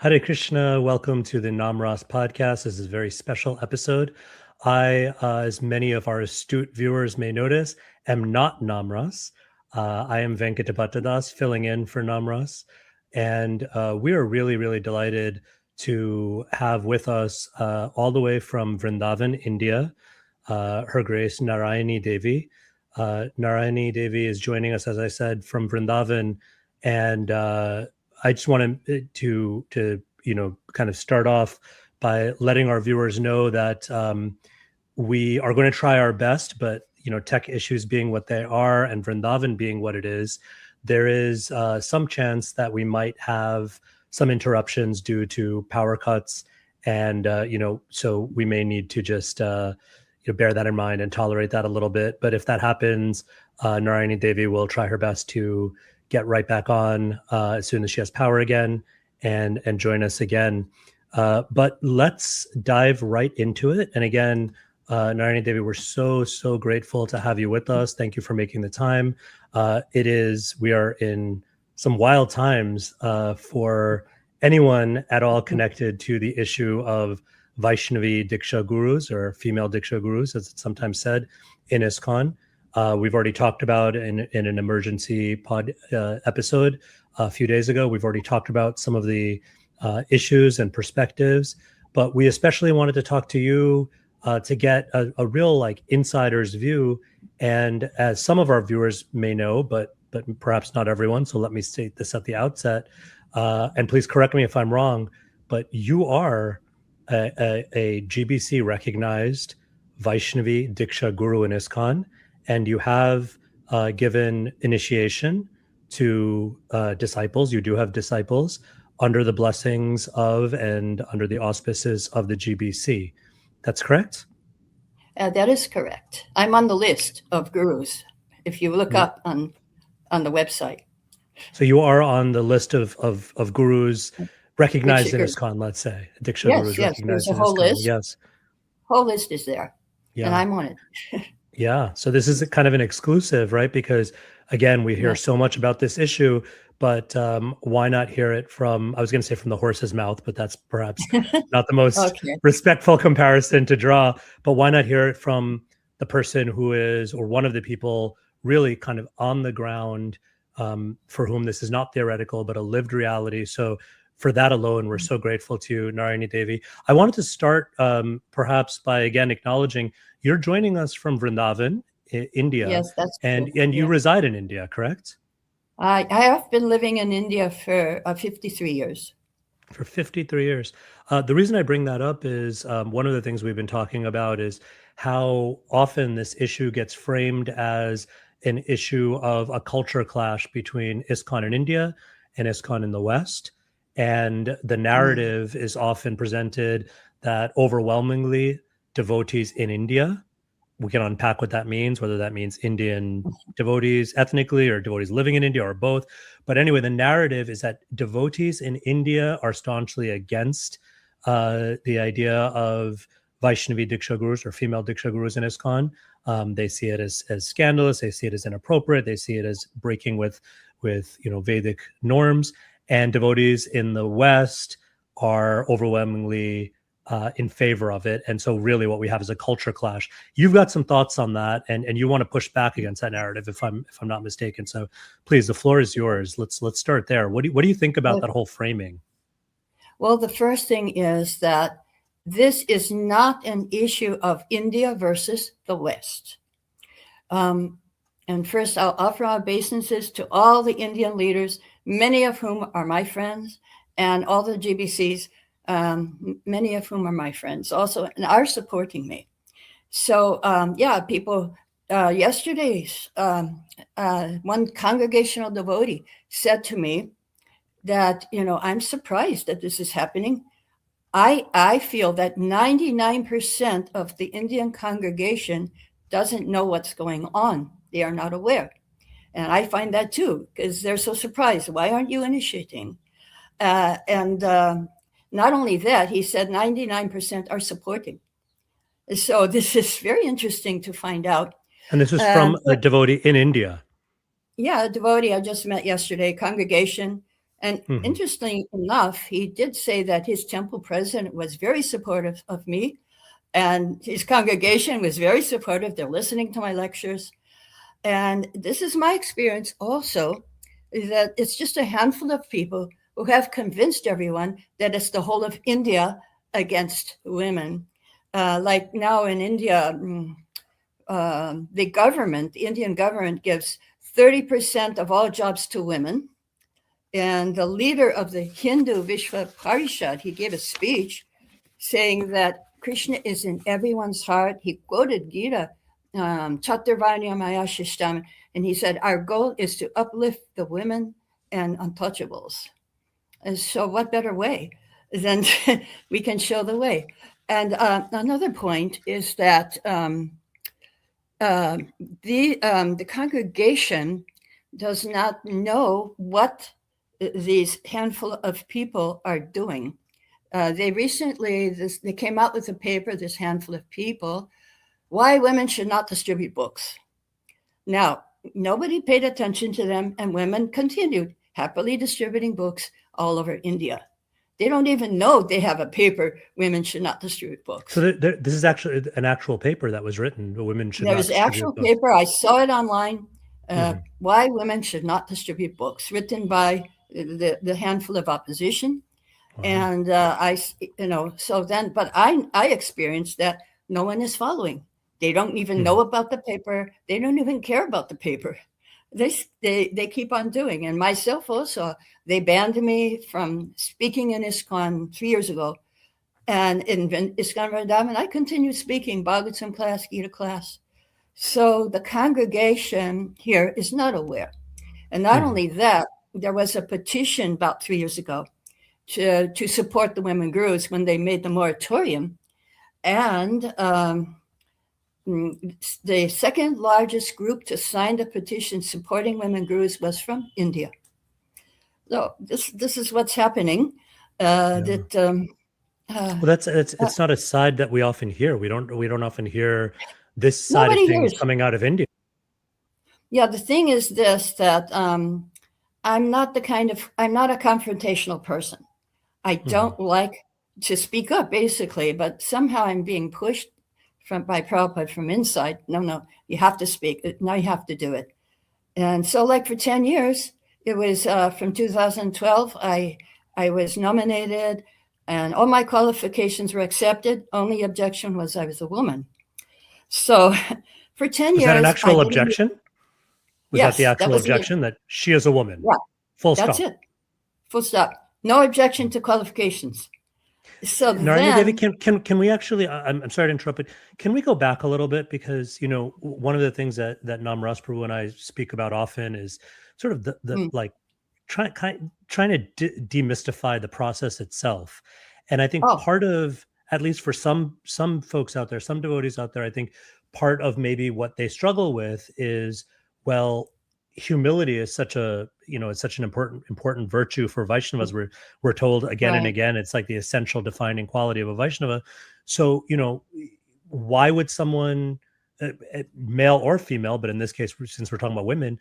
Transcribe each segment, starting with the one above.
Hare Krishna, welcome to the Namras podcast. This is a very special episode. I, as many of our astute viewers may notice, am not Namras. I am Venkatapattadas, filling in for Namras. And we are really, really delighted to have with us all the way from Vrindavan, India, Her Grace Narayani Devi. Narayani Devi is joining us, as I said, from Vrindavan. And I just wanted to kind of start off by letting our viewers know that we are going to try our best, but tech issues being what they are and Vrindavan being what it is, there is some chance that we might have some interruptions due to power cuts, and so we may need to just bear that in mind and tolerate that a little bit. But if that happens, Narayani Devi will try her best to get right back on as soon as she has power again and join us again. But let's dive right into it. And again, Narayani Devi, we're so grateful to have you with us. Thank you for making the time. We are in some wild times for anyone at all connected to the issue of Vaisnavi Dīkṣā Gurus, or Female Dīkṣā Gurus, as it's sometimes said, in ISKCON. We've already talked about in an emergency pod episode a few days ago. We've already talked about some of the issues and perspectives, but we especially wanted to talk to you to get a real insider's view. And as some of our viewers may know, but perhaps not everyone, so let me state this at the outset, and please correct me if I'm wrong, but you are a GBC recognized Vaisnavi Dīkṣā Guru in ISKCON, and you have given initiation to disciples. You do have disciples under the blessings of and under the auspices of the GBC. That's correct? That is correct. I'm on the list of gurus, if you look up on the website. So you are on the list of gurus recognized in ISKCON, let's say. Dīkṣā Gurus recognized in whole ISKCON. list. Yes. Whole list is there, and I'm on it. Yeah. So this is kind of an exclusive, right? Because again, we hear so much about this issue, but why not hear it from, I was going to say from the horse's mouth, but that's perhaps not the most respectful comparison to draw, but why not hear it from the person who is, or one of the people really kind of on the ground, for whom this is not theoretical, but a lived reality. So for that alone, we're so grateful to Narayani Devi. I wanted to start perhaps by again acknowledging you're joining us from Vrindavan, India. Yes, that's true. And you reside in India, correct? I have been living in India for 53 years. For 53 years. The reason I bring that up is one of the things we've been talking about is how often this issue gets framed as an issue of a culture clash between ISKCON in India and ISKCON in the West. And the narrative is often presented that overwhelmingly devotees in India, we can unpack what that means, whether that means Indian devotees ethnically or devotees living in India or both. But anyway, the narrative is that devotees in India are staunchly against the idea of Vaisnavi Dīkṣā Gurus or female Dīkṣā Gurus in ISKCON. They see it as scandalous. They see it as inappropriate. They see it as breaking with Vedic norms. And devotees in the West are overwhelmingly in favor of it. And so really what we have is a culture clash. You've got some thoughts on that, and you want to push back against that narrative, if I'm not mistaken. So please, the floor is yours. Let's start there. What do you think about that whole framing? Well, the first thing is that this is not an issue of India versus the West. And first, I'll offer our obeisances to all the Indian leaders, many of whom are my friends, and all the GBCs, many of whom are my friends also and are supporting me. So, people, yesterday, one congregational devotee said to me that, I'm surprised that this is happening. I feel that 99% of the Indian congregation doesn't know what's going on. They are not aware. And I find that too, because they're so surprised. Why aren't you initiating? And not only that, he said 99% are supporting. So this is very interesting to find out. And this is from a devotee in India. Yeah, a devotee I just met yesterday, congregation. And interestingly enough, he did say that his temple president was very supportive of me, and his congregation was very supportive. They're listening to my lectures. And this is my experience also, is that it's just a handful of people who have convinced everyone that it's the whole of India against women. Like now in India, the Indian government gives 30% of all jobs to women. And the leader of the Hindu Vishwa Parishad, he gave a speech saying that Krishna is in everyone's heart. He quoted Gita, Chaturvarnya Maya Shishtam, and he said, our goal is to uplift the women and untouchables. And so what better way than we can show the way? And another point is that the congregation does not know what these handful of people are doing. They recently, they came out with a paper, this handful of people, why women should not distribute books. Now, nobody paid attention to them, and women continued happily distributing books all over India. They don't even know they have a paper, women should not distribute books. So this is actually an actual paper that was written, women should not distribute books. There was actual paper, I saw it online, why women should not distribute books, written by the handful of opposition. And but I experienced that no one is following. They don't even know about the paper. They don't even care about the paper. They keep on doing. And myself also, they banned me from speaking in ISKCON 3 years ago. And in ISKCON Vrindavan, I continued speaking, Bhagavatam class, Gita class. So the congregation here is not aware. And not only that, there was a petition about 3 years ago to support the women gurus when they made the moratorium. And the second largest group to sign the petition supporting women gurus was from India. So this is what's happening. Well, it's not a side that we often hear. We don't often hear this side of things coming out of India. Yeah, the thing is this, that I'm not a confrontational person. I don't like to speak up, basically, but somehow I'm being pushed by Prabhupada from inside. No, you have to speak. Now you have to do it. And so like for 10 years, it was from 2012, I was nominated and all my qualifications were accepted. Only objection was I was a woman. So for 10 years. Was that an actual objection? Was yes, that the actual objection that she is a woman? Yeah. Full stop. That's it. Full stop. No objection to qualifications. So Narayani Devi, can we actually, I'm sorry to interrupt, but can we go back a little bit? Because, one of the things that Namras Prabhu and I speak about often is sort of the trying to demystify the process itself. And I think part of, at least for some folks out there, some devotees out there, I think part of maybe what they struggle with is, well, humility is such an important virtue for Vaishnavas. We're told again and again, it's like the essential defining quality of a Vaishnava. So, why would someone, male or female, but in this case, since we're talking about women,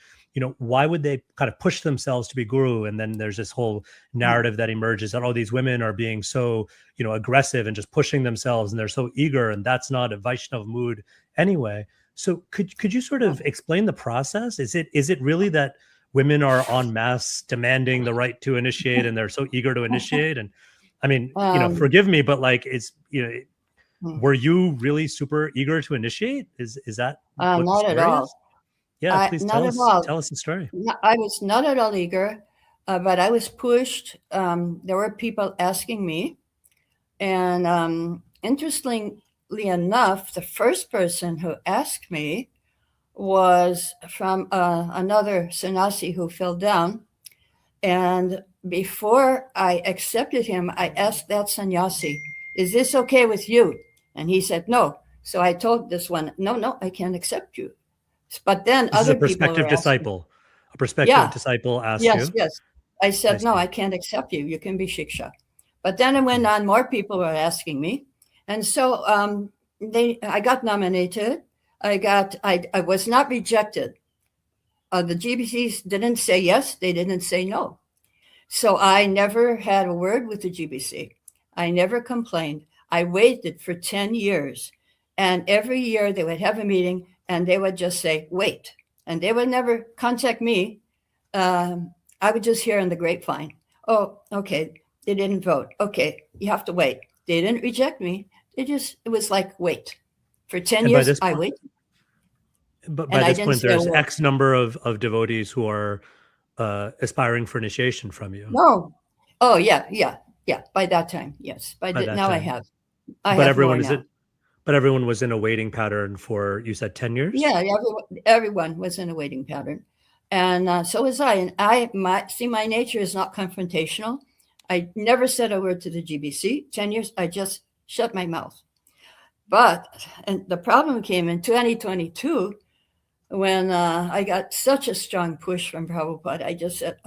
why would they kind of push themselves to be guru? And then there's this whole narrative that emerges that, these women are being so, aggressive and just pushing themselves and they're so eager, and that's not a Vaishnava mood anyway. So could you sort of explain the process? Is it really that women are en masse demanding the right to initiate and they're so eager to initiate? And I mean, forgive me, but like, were you really super eager to initiate? Is that what not at all? Is? Yeah, please tell us the story. No, I was not at all eager, but I was pushed. There were people asking me, and interestingly enough, the first person who asked me was from another sannyasi who fell down. And before I accepted him, I asked that sannyasi, is this okay with you? And he said, no. So I told this one, no, I can't accept you. But then this other is a prospective disciple. A prospective disciple asked you? Yes. I said, no, I can't accept you. You can be shiksha. But then it went on, more people were asking me. And so I got nominated. I was not rejected. The GBCs didn't say yes, they didn't say no. So I never had a word with the GBC. I never complained. I waited for 10 years. And every year they would have a meeting and they would just say, wait. And they would never contact me. I would just hear in the grapevine, oh, okay, they didn't vote. Okay, you have to wait. They didn't reject me. It was like, wait. For 10 years, I waited. But by this point, there's X number of devotees who are aspiring for initiation from you. No. Oh, yeah. By that time, yes. Now I have. But everyone was in a waiting pattern for, you said, 10 years? Yeah, everyone was in a waiting pattern. And so was I. And my nature is not confrontational. I never said a word to the GBC. 10 years, I just shut my mouth. And the problem came in 2022 when I got such a strong push from Prabhupada. I just said,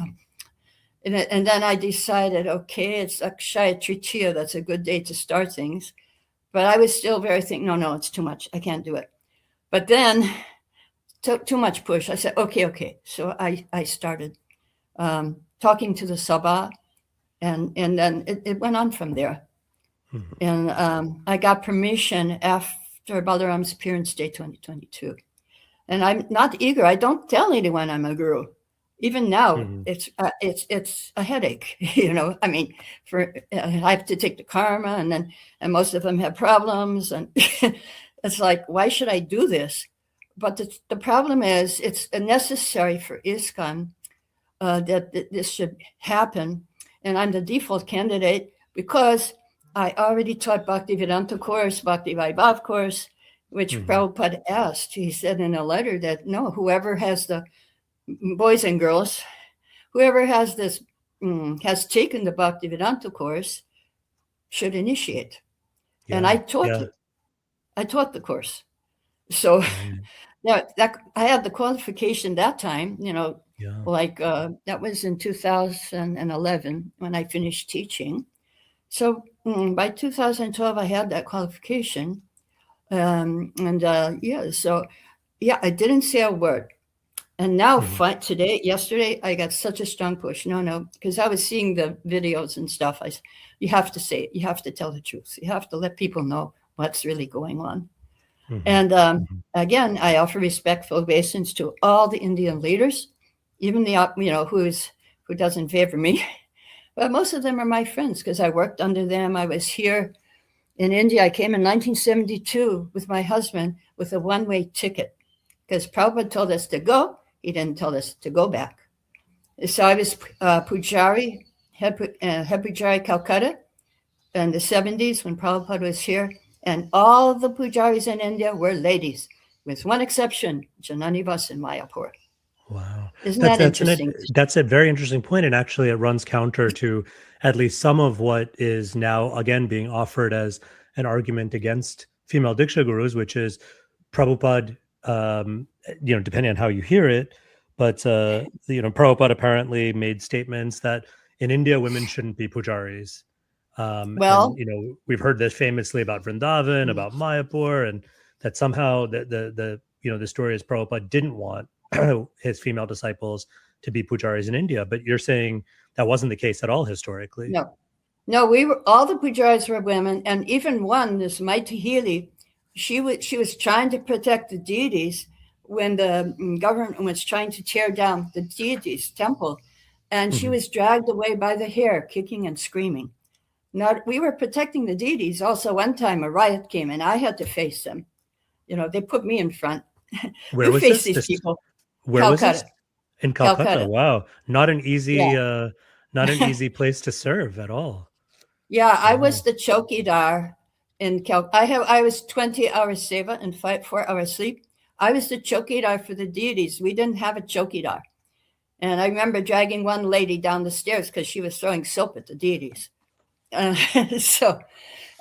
and then I decided, okay, it's Akshaya Tritiya. That's a good day to start things. But I was still very thinking, no, it's too much. I can't do it. But then too much push. I said, okay. So I started talking to the Sabha, and then it went on from there. Mm-hmm. And I got permission after Balaram's Appearance Day 2022. And I'm not eager. I don't tell anyone I'm a guru. Even now, mm-hmm. it's a headache, I mean, I have to take the karma, and most of them have problems, and it's like, why should I do this? But the problem is, it's necessary for ISKCON that this should happen, and I'm the default candidate because I already taught Bhaktivedanta course, Bhakti Vaibhav course, which mm-hmm. Prabhupada asked. He said in a letter that no, whoever has the boys and girls, whoever has this has taken the Bhaktivedanta course should initiate. Yeah, and I taught the course. So that I had the qualification that time, that was in 2011 when I finished teaching. So by 2012, I had that qualification. I didn't say a word. And now, yesterday, I got such a strong push. No, because I was seeing the videos and stuff. You have to say it. You have to tell the truth. You have to let people know what's really going on. Mm-hmm. And again, I offer respectful obeisance to all the Indian leaders, even who doesn't favor me. But most of them are my friends because I worked under them. I was here in India. I came in 1972 with my husband with a one-way ticket because Prabhupada told us to go. He didn't tell us to go back. So I was Pujari, head Pujari Calcutta in the 70s when Prabhupada was here. And all of the Pujaris in India were ladies, with one exception, Janani Vas in Mayapur. Wow. Isn't that interesting? That's a very interesting point. And actually it runs counter to at least some of what is now, again, being offered as an argument against female Dīkṣā Gurus, which is Prabhupada, depending on how you hear it, but, Prabhupada apparently made statements that in India, women shouldn't be pujaris. We've heard this famously about Vrindavan, about Mayapur, and that somehow the story is Prabhupada didn't want his female disciples to be pujaris in India, but you're saying that wasn't the case at all historically. No, all the pujaris were women, and even one, this Maitahili, she was trying to protect the deities when the government was trying to tear down the deities' temple, and she was dragged away by the hair, kicking and screaming. Now, we were protecting the deities. Also, one time a riot came and I had to face them. They put me in front. Where was face this? These people? Where Calcutta. Was this? In Calcutta. Wow. Not an easy place to serve at all. Yeah, I was the chowkidar in Calcutta. I was 20 hours seva and 4 hours sleep. I was the chowkidar for the deities. We didn't have a chowkidar. And I remember dragging one lady down the stairs because she was throwing soap at the deities. And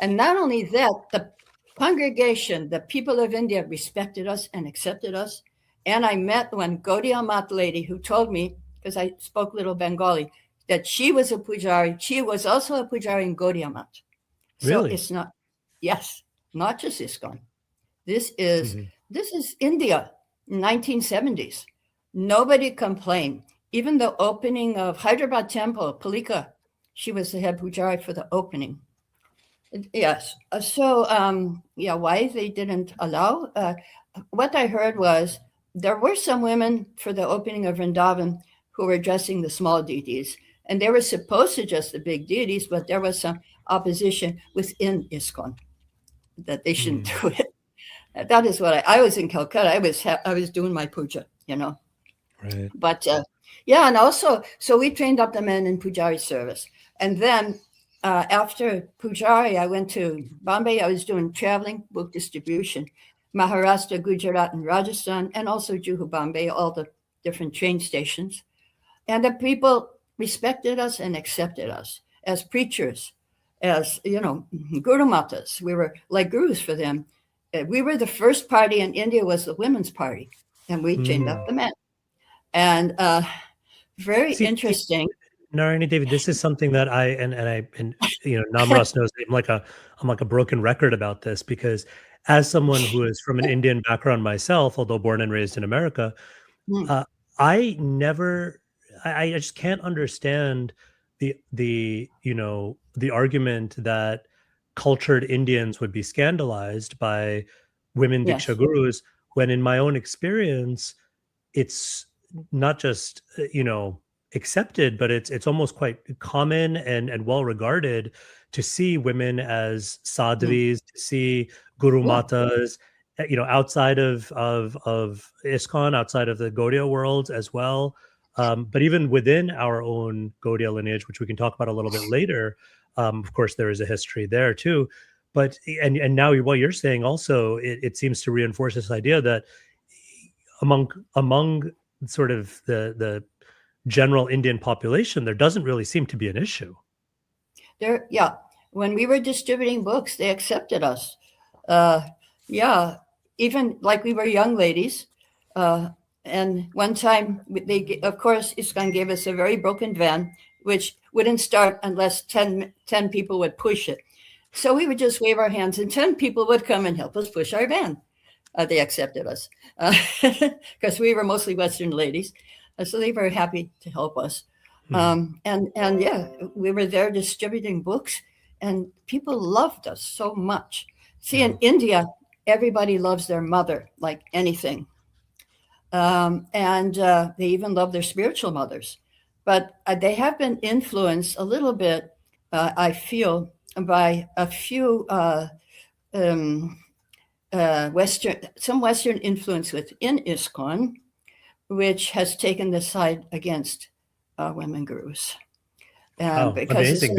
not only that, the congregation, the people of India respected us and accepted us. And I met one Gaudiya Mat lady who told me, because I spoke little Bengali, that she was a pujari. She was also a pujari in Gaudiya Mat. Really? So it's not just ISKCON. This is India, 1970s. Nobody complained. even the opening of Hyderabad Temple, Palika, she was the head pujari for the opening. Yes. So, why they didn't allow? What I heard was there were some women for the opening of Vrindavan who were dressing the small deities, and they were supposed to dress the big deities, but there was some opposition within ISKCON that they shouldn't do it. That is what I was in Calcutta. I was doing my puja, Right. But and also, so we trained up the men in pujari service, and then after pujari, I went to Bombay. I was doing traveling book distribution, Maharashtra, Gujarat, and Rajasthan, and also Juhu, Bombay, all the different train stations. And the people respected us and accepted us as preachers, as, guru matas. We were like gurus for them. We were the first party in India was the women's party, and we trained up the men. And very interesting. Narayani Devi, this is something that I Namras knows I'm like a broken record about this, because as someone who is from an Indian background myself, although born and raised in America, I just can't understand the argument that cultured Indians would be scandalized by women Dīkṣā Gurus, when in my own experience, it's not just, accepted, but it's almost quite common and well regarded to see women as sadhvis, to see guru matas, outside of ISKCON, outside of the Gaudiya world as well. But even within our own Gaudiya lineage, which we can talk about a little bit later, of course, there is a history there too. But and now what you're saying also, it seems to reinforce this idea that among sort of the general Indian population, there doesn't really seem to be an issue. When we were distributing books, they accepted us. Even like we were young ladies. And one time, of course, ISKCON gave us a very broken van, which wouldn't start unless 10 people would push it. So we would just wave our hands, and 10 people would come and help us push our van. They accepted us because we were mostly Western ladies. So they were happy to help us. We were there distributing books, and people loved us so much. See, in India, everybody loves their mother like anything. They even love their spiritual mothers. But they have been influenced a little bit, I feel, by a few Western influence within ISKCON, which has taken the side against women gurus. Amazing.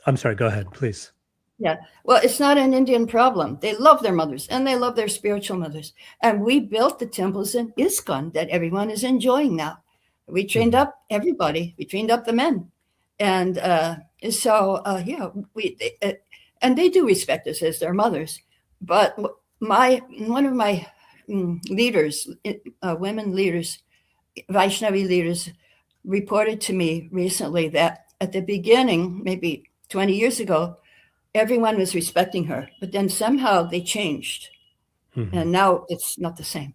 I'm sorry, go ahead, please. Yeah, well, it's not an Indian problem. They love their mothers, and they love their spiritual mothers. And we built the temples in ISKCON that everyone is enjoying now. We trained up everybody. We trained up the men. And and they do respect us as their mothers. But one of my leaders, women leaders, Vaisnavi leaders, reported to me recently that at the beginning, maybe 20 years ago, everyone was respecting her, but then somehow they changed, and now it's not the same.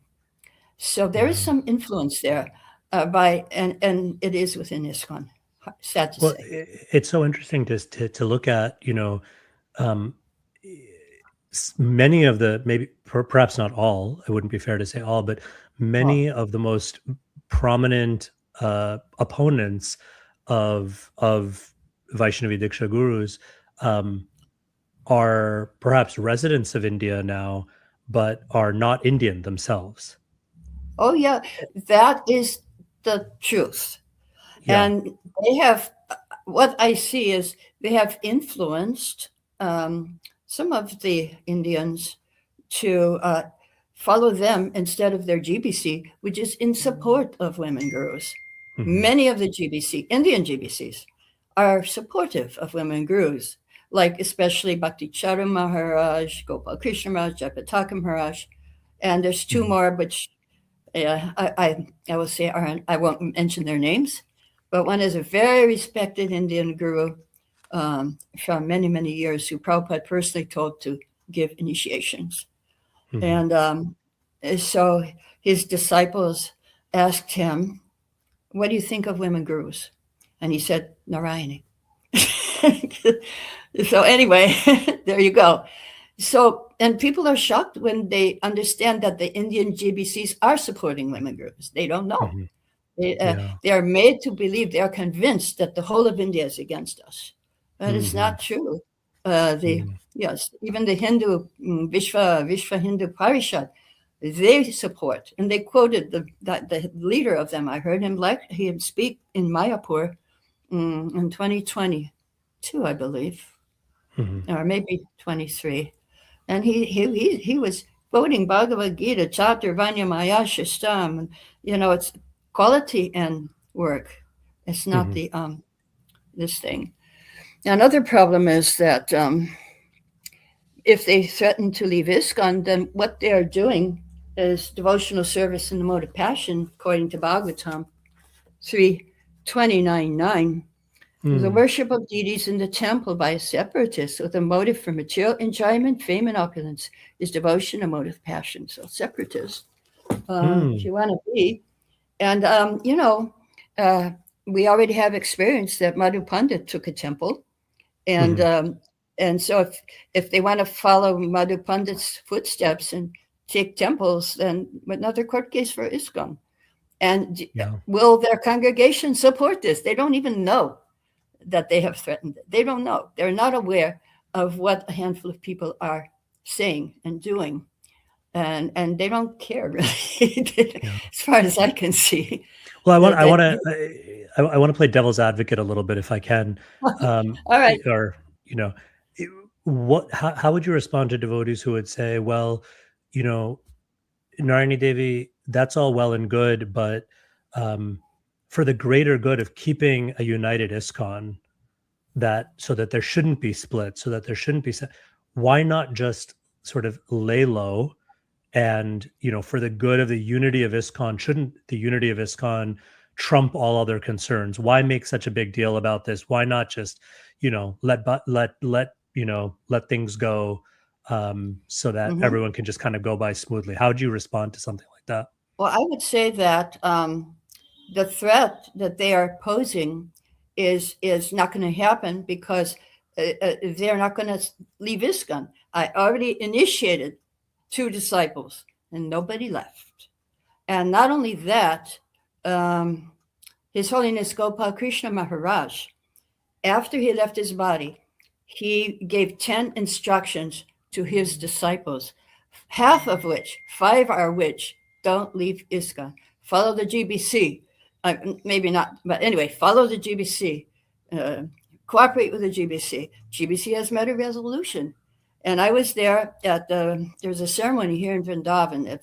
So there is some influence there, and it is within ISKCON. Sad to say. It's so interesting to look at, many of the, maybe perhaps not all, it wouldn't be fair to say all, but many of the most prominent opponents of Vaisnavi Dīkṣā Gurus are perhaps residents of India now, but are not Indian themselves. Oh, yeah, that is the truth. Yeah. And they have, what I see is they have influenced some of the Indians to follow them instead of their GBC, which is in support of women gurus. Many of the GBC, Indian GBCs, are supportive of women gurus, like especially Bhakti Charu Maharaj, Gopal Krishna Maharaj, Jayapataka Maharaj, and there's two more, which I will say I won't mention their names, but one is a very respected Indian guru from many, many years who Prabhupada personally told to give initiations. And so his disciples asked him what do you think of women gurus? And he said, Narayani. So anyway, there you go. So, and people are shocked when they understand that the Indian GBCs are supporting women gurus. They don't know. They are made to believe, they are convinced that the whole of India is against us. But it's not true. Yes, even the Hindu, Vishva Hindu Parishad, they support, and they quoted the leader of them. I heard him speak in Mayapur in 2022, I believe, or maybe 23. And he was quoting Bhagavad Gita, Chaturvanya Maya Shastam. It's quality and work. It's not the this thing. Another problem is that if they threaten to leave ISKCON, then what they are doing is devotional service in the mode of passion, according to Bhagavatam 3:29-9. The worship of deities in the temple by a separatist with a motive for material enjoyment, fame, and opulence is devotion, a mode of passion. So separatist, if you want to be. And, we already have experience that Madhu Pandit took a temple. And so if they want to follow Madhu Pandit's footsteps and take temples, then another court case for ISKCON. And will their congregation support this? They don't even know that they have threatened it. They don't know. They're not aware of what a handful of people are saying and doing. And they don't care really, as far as I can see. Well, I want to play devil's advocate a little bit, if I can. All right. Or how would you respond to devotees who would say, well, Narayani Devi, that's all well and good, but for the greater good of keeping a united ISKCON, so that there shouldn't be split, so that there shouldn't be, why not just sort of lay low and, for the good of the unity of ISKCON, shouldn't the unity of ISKCON trump all other concerns? Why make such a big deal about this? Why not just, let things go so that everyone can just kind of go by smoothly? How would you respond to something like that? Well, I would say that the threat that they are posing is not going to happen because they're not going to leave ISKCON. I already initiated 2 disciples and nobody left. And not only that, His Holiness Gopal Krishna Maharaj, after he left his body, he gave 10 instructions to his disciples, half of which, 5 are which, don't leave ISKCON. Follow the GBC. Maybe not, but anyway, follow the GBC. Cooperate with the GBC. GBC has made a resolution. And I was there there's a ceremony here in Vrindavan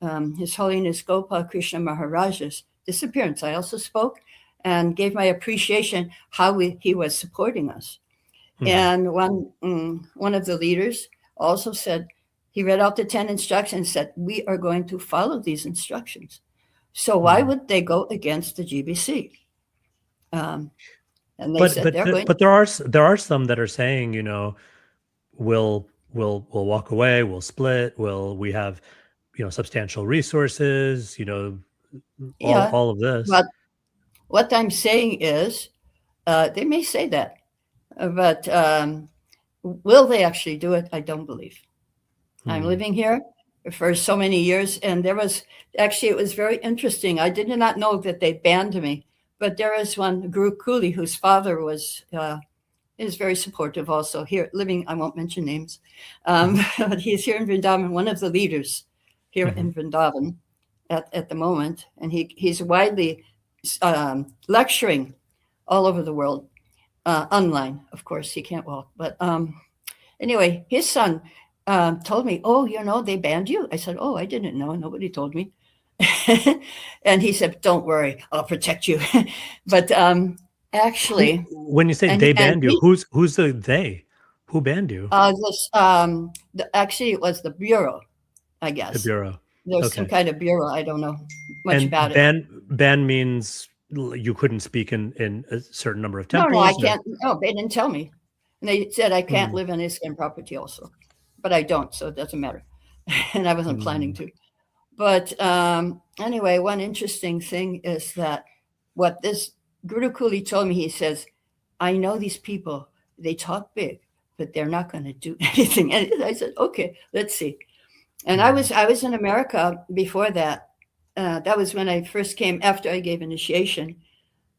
of His Holiness Gopal Krishna Maharaj's disappearance. I also spoke and gave my appreciation how he was supporting us. And one of the leaders also said, he read out the 10 instructions and said, we are going to follow these instructions. So why would they go against the GBC? And they said but there are some that are saying, we'll walk away, we'll split, we have substantial resources, all of this. But what I'm saying is, they may say that, but will they actually do it? I don't believe. I'm living here for so many years, and it was very interesting. I did not know that they banned me, but there is one Guru Kuli whose father is very supportive also here living. I won't mention names, but he's here in Vrindavan, one of the leaders here in Vrindavan at the moment, and he's widely lecturing all over the world, online. Of course, he can't walk, but anyway, his son told me, oh, they banned you. I said, oh, I didn't know. Nobody told me. And he said, don't worry, I'll protect you. But actually, when you say they banned you, who's the they? Who banned you? Actually, it was the Bureau, I guess. The Bureau. There's some kind of bureau. I don't know much about it. Ban means you couldn't speak in a certain number of temples? No, I can't. No, they didn't tell me. And they said I can't live on ISKCON property also. But I don't, so it doesn't matter. And I wasn't planning to. But anyway, one interesting thing is that what this Guru Kuli told me, he says, I know these people, they talk big, but they're not going to do anything. And I said, okay, let's see. And I was in America before that. That was when I first came after I gave initiation.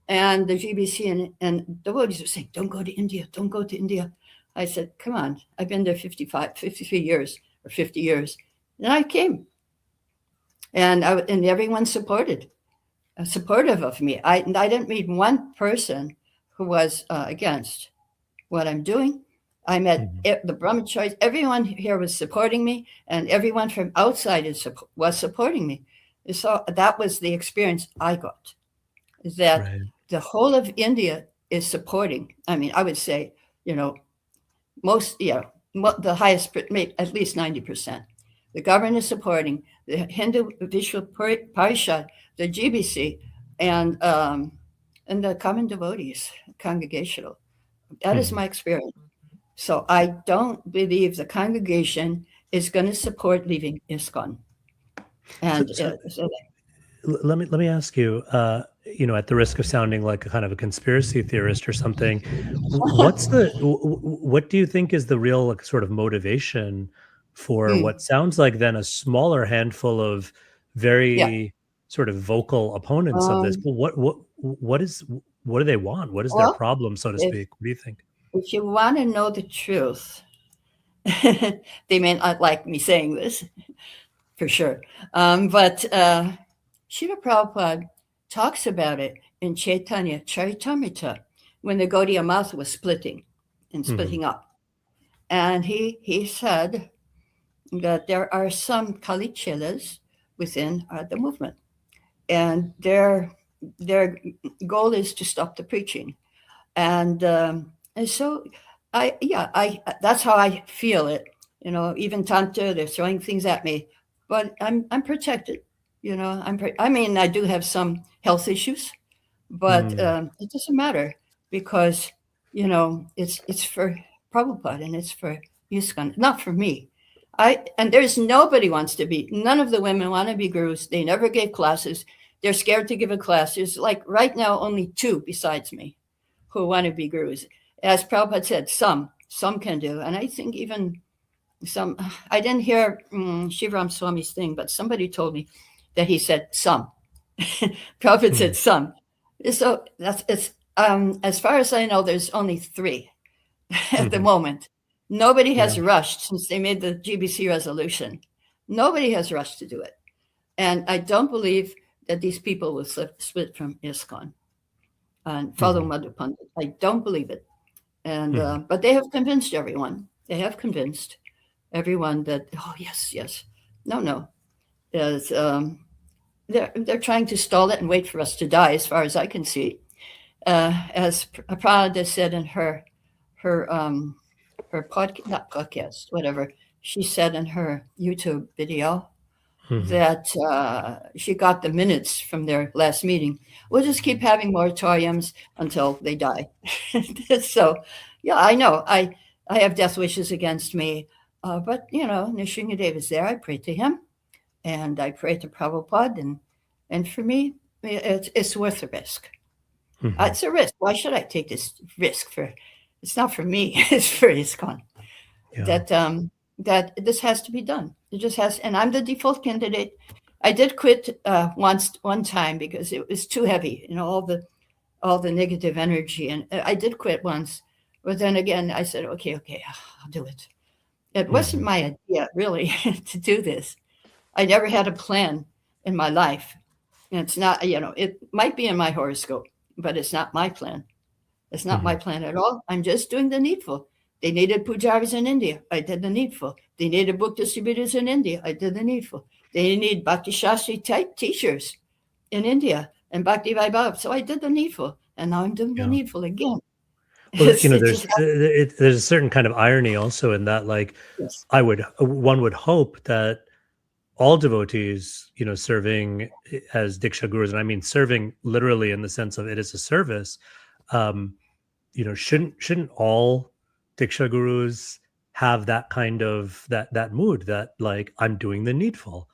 And the GBC and devotees were saying, don't go to India, don't go to India. I said, come on, I've been there 53 years or 50 years. And I came. And everyone supportive of me. I didn't meet one person who was against what I'm doing. I met the brahmacharis. Everyone here was supporting me, and everyone from outside was supporting me. So that was the experience I got, is that the whole of India is supporting. I mean, I would say, most, the highest, at least 90%. The government is supporting the Hindu Vishwa Parishad, the GBC, and the common devotees, congregational. That is my experience. So I don't believe the congregation is going to support leaving ISKCON. And let me ask you, at the risk of sounding like a kind of a conspiracy theorist or something, what do you think is the real sort of motivation for what sounds like then a smaller handful of very sort of vocal opponents of this? But what do they want? What is their problem, so to speak? What do you think? If you want to know the truth, they may not like me saying this, for sure. But Srila Prabhupada talks about it in Chaitanya Charitamrita when the Gaudiya Math was splitting up. And he said that there are some Kali Chelas within the movement. And their goal is to stop the preaching. And so that's how I feel it. Even Tantra, they're throwing things at me, but I'm protected. I do have some health issues, but it doesn't matter because, it's for Prabhupada and it's for ISKCON, not for me. And there's nobody wants to be, none of the women want to be gurus. They never gave classes. They're scared to give a class. There's like right now only 2 besides me who want to be gurus. As Prabhupada said, some can do. And I think even some, I didn't hear Shivaram Swami's thing, but somebody told me that he said some. Prabhupada said some. So it's as far as I know, there's only 3 at the moment. Nobody has rushed since they made the GBC resolution. Nobody has rushed to do it. And I don't believe that these people will split from ISKCON and follow Madhu Pandit. I don't believe it. And but they have convinced everyone. They have convinced everyone that, oh, yes. No. They're trying to stall it and wait for us to die, as far as I can see. As Prabhupada said in her podcast, not podcast, whatever, she said in her YouTube video that she got the minutes from their last meeting. We'll just keep having moratoriums until they die. So, yeah, I know. I have death wishes against me. But, Nrsimhadev is there. I pray to him. And I pray to Prabhupada. And for me, it's worth the risk. It's a risk. Why should I take this risk? It's not for me. It's for ISKCON. Yeah. That this has to be done. It just has. And I'm the default candidate. I did quit one time because it was too heavy. All the negative energy. And I did quit once. But then again, I said, okay, I'll do it. It wasn't my idea, really, to do this. I never had a plan in my life. And it's not, it might be in my horoscope, but it's not my plan. It's not my plan at all. I'm just doing the needful. They needed pujaris in India. I did the needful. They needed book distributors in India. I did the needful. They need Bhakti Shastri type teachers in India and Bhakti Vaibhav. So I did the needful. And now I'm doing the needful again. Well, there's a certain kind of irony also in that, like, one would hope that all devotees, serving as Dīkṣā Gurus, and I mean serving literally in the sense of it is a service, shouldn't all Dīkṣā Gurus have that kind of that mood that, like, I'm doing the needful.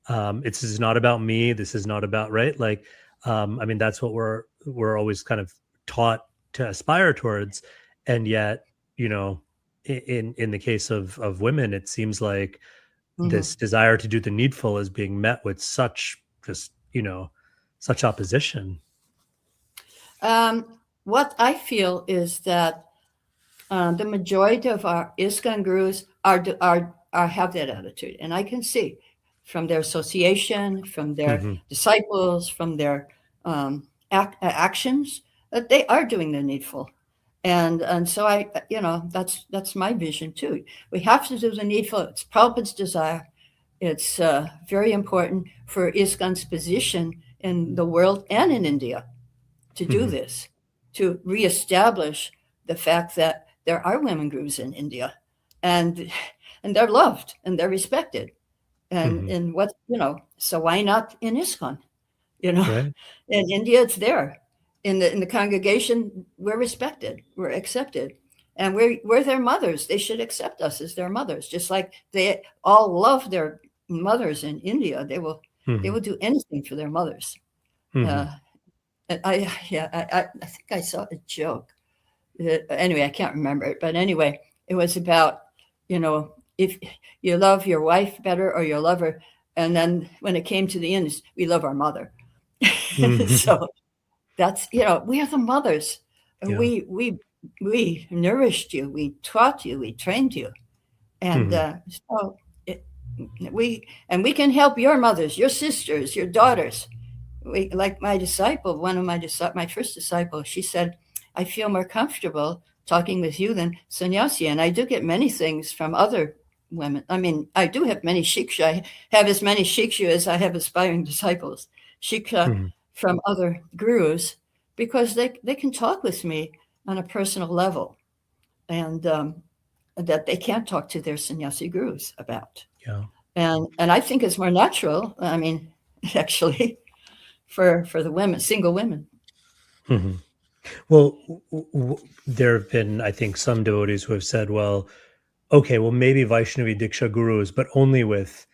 This is not about me. This is not about, right? Like, I mean, that's what we're always kind of taught to aspire towards. And yet, in the case of women, it seems like this desire to do the needful is being met with such such opposition. What I feel is that the majority of our ISKCON gurus have that attitude, and I can see from their association, from their disciples, from their actions that they are doing the needful, and so that's my vision too. We have to do the needful. It's Prabhupada's desire. It's very important for ISKCON's position in the world and in India to do this, to reestablish the fact that there are women gurus in India, and they're loved and they're respected, and so why not in ISKCON? Right. In India, it's there. In the congregation, we're respected, we're accepted, and we're their mothers. They should accept us as their mothers, just like they all love their mothers in India. They will do anything for their mothers. I think I saw a joke. Anyway, I can't remember it, but anyway, it was about if you love your wife better or your lover, and then when it came to the end, we love our mother. So that's we are the mothers. Yeah. We nourished you, we taught you, we trained you, and so we can help your mothers, your sisters, your daughters. Like my disciple, my first disciple, she said, I feel more comfortable talking with you than sannyasi, and I do get many things from other women. I mean, I do have many shiksha. I have as many shiksha as I have aspiring disciples. Shiksha from other gurus, because they can talk with me on a personal level, and that they can't talk to their sannyasi gurus about. Yeah. And I think it's more natural. I mean, actually, for the women, single women. Well, there have been, I think, some devotees who have said, well, okay, well, maybe Vaisnavi Dīkṣā Gurus, but only with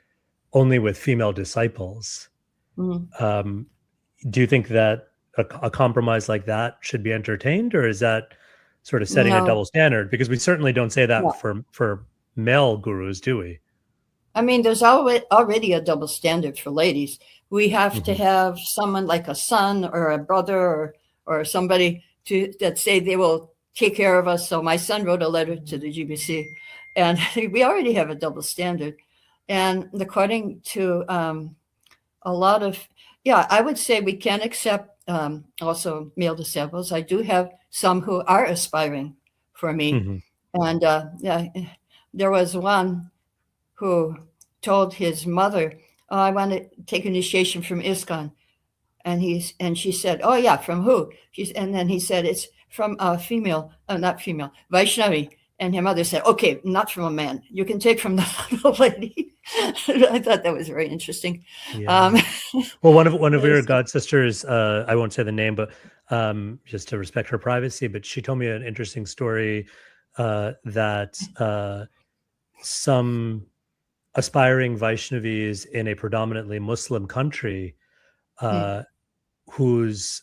female disciples. Do you think that a compromise like that should be entertained, or is that sort of setting a double standard? Because we certainly don't say that for male gurus, do we? I mean, there's already a double standard for ladies. We have to have someone like a son or a brother or somebody that say they will take care of us. So my son wrote a letter to the GBC, and we already have a double standard. And according to a lot of, I would say we can accept also male disciples. I do have some who are aspiring for me. And there was one who told his mother, oh, I want to take initiation from ISKCON. And she said, oh yeah, from who? And then he said, it's from a female, not female, Vaishnavī. And her mother said, okay, not from a man. You can take from the lady. I thought that was very interesting. Yeah. Well, one of your god sisters, I won't say the name, but just to respect her privacy, but she told me an interesting story that some aspiring Vaishnavis in a predominantly Muslim country whose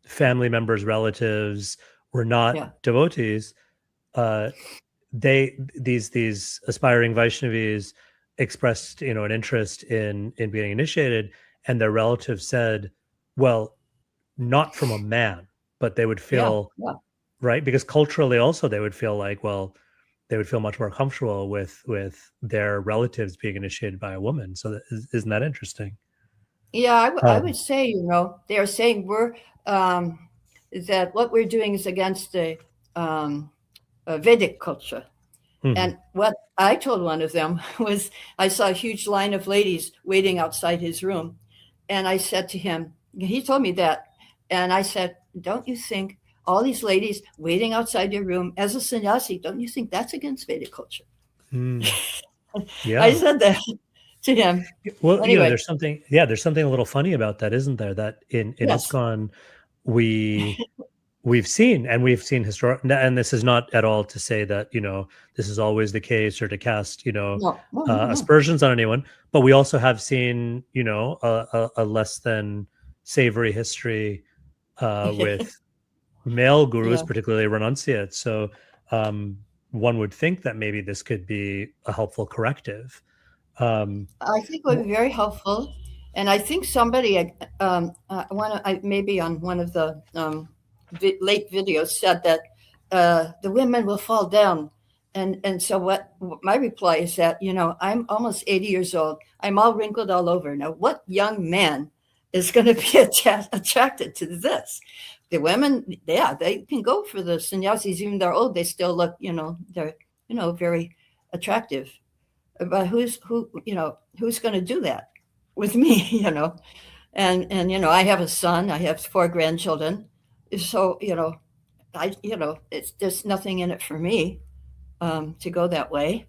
family members, relatives were not devotees, these aspiring Vaishnavis expressed, an interest in being initiated, and their relatives said, well, not from a man, but they would feel right, because culturally also they would feel like, well, they would feel much more comfortable with their relatives being initiated by a woman. So isn't that interesting? Yeah, I would say, they are saying we're that what we're doing is against the Vedic culture. And what I told one of them was, I saw a huge line of ladies waiting outside his room. And I said to him, he told me that. And I said, don't you think all these ladies waiting outside your room as a sannyasi, don't you think that's against Vedic culture? Yeah. I said that to him. Well, anyway. There's something a little funny about that, isn't there? That in ISKCON, we we've seen historic, and this is not at all to say that, this is always the case or to cast, No. aspersions on anyone, but we also have seen, a less than savory history with male gurus, Yeah. particularly renunciates. So one would think that maybe this could be a helpful corrective. I think it would be very helpful. And I think somebody, maybe on one of the late videos, said that the women will fall down. And so what my reply is that, I'm almost 80 years old. I'm all wrinkled all over. Now, what young man is going to be attracted to this? The women, yeah, they can go for the sannyasis. Even they're old, they still look, they're, very attractive. But who's going to do that with me, And I have a son, I have 4 grandchildren. So, there's nothing in it for me to go that way.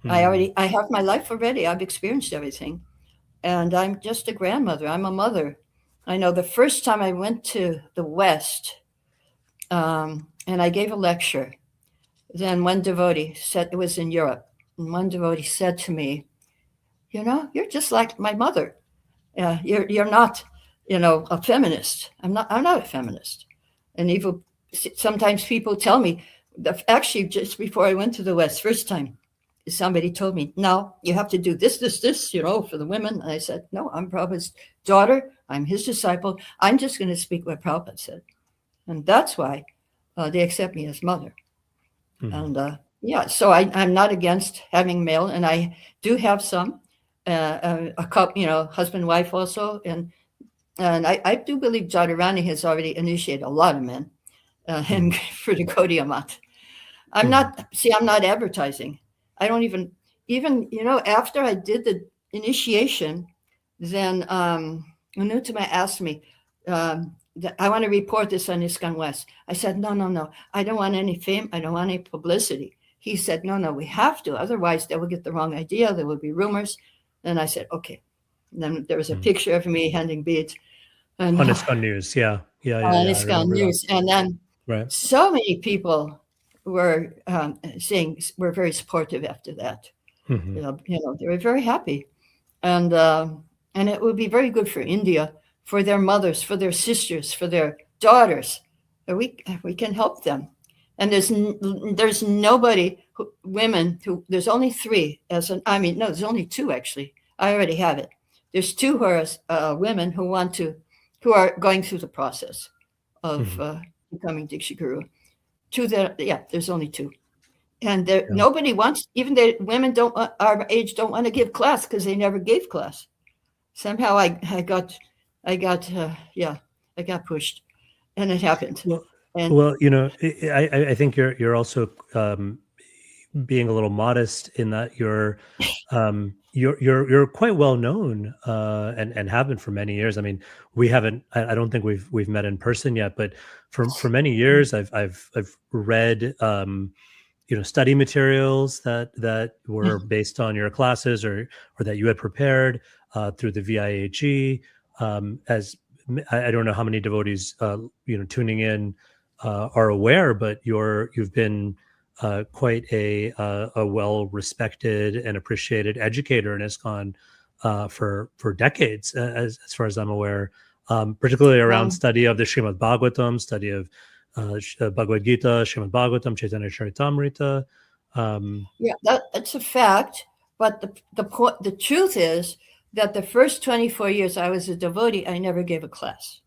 I have my life already. I've experienced everything. And I'm just a grandmother. I'm a mother. I know the first time I went to the West and I gave a lecture, then one devotee said, it was in Europe, and one devotee said to me, you're just like my mother. You're not, a feminist. I'm not a feminist. And even sometimes people tell me, actually, just before I went to the West, first time, somebody told me, no, you have to do this, for the women. And I said, no, I'm Prabhupada's daughter. I'm his disciple. I'm just going to speak what Prabhupada said. And that's why they accept me as mother. And so I'm not against having male. And I do have some, a couple, husband, wife also. And I do believe Radharani has already initiated a lot of men and for the Gaudiya Math. I'm not advertising. I don't even, after I did the initiation, then Anutama asked me, I want to report this on ISKCON West. I said, no. I don't want any fame. I don't want any publicity. He said, no, we have to. Otherwise, they will get the wrong idea. There will be rumors. And I said, okay. And then there was a picture of me handing beads. And, on ISKCON News, yeah. On ISKCON News. And then so many people were saying, we're very supportive after that. They were very happy. And it would be very good for India, for their mothers, for their sisters, for their daughters. We can help them. And there's nobody, there's only 3. There's only 2 actually. I already have it. There's 2 who are women who are going through the process of becoming Dīkṣā Guru. 2 there's only 2. And nobody wants, even the women our age don't want to give class because they never gave class. Somehow I got pushed, and it happened. I think you're also being a little modest in that you're quite well known and have been for many years. I mean, we haven't. I don't think we've met in person yet, but for many years, I've read study materials that were based on your classes or that you had prepared through the VIAG. As I don't know how many devotees tuning in are aware, but you've been quite a well-respected and appreciated educator in ISKCON for decades, as far as I'm aware, particularly around study of the Srimad Bhagavatam, study of Bhagavad Gita, Srimad Bhagavatam, Chaitanya Charitamrita. That's a fact. But the truth is that the first 24 years I was a devotee, I never gave a class.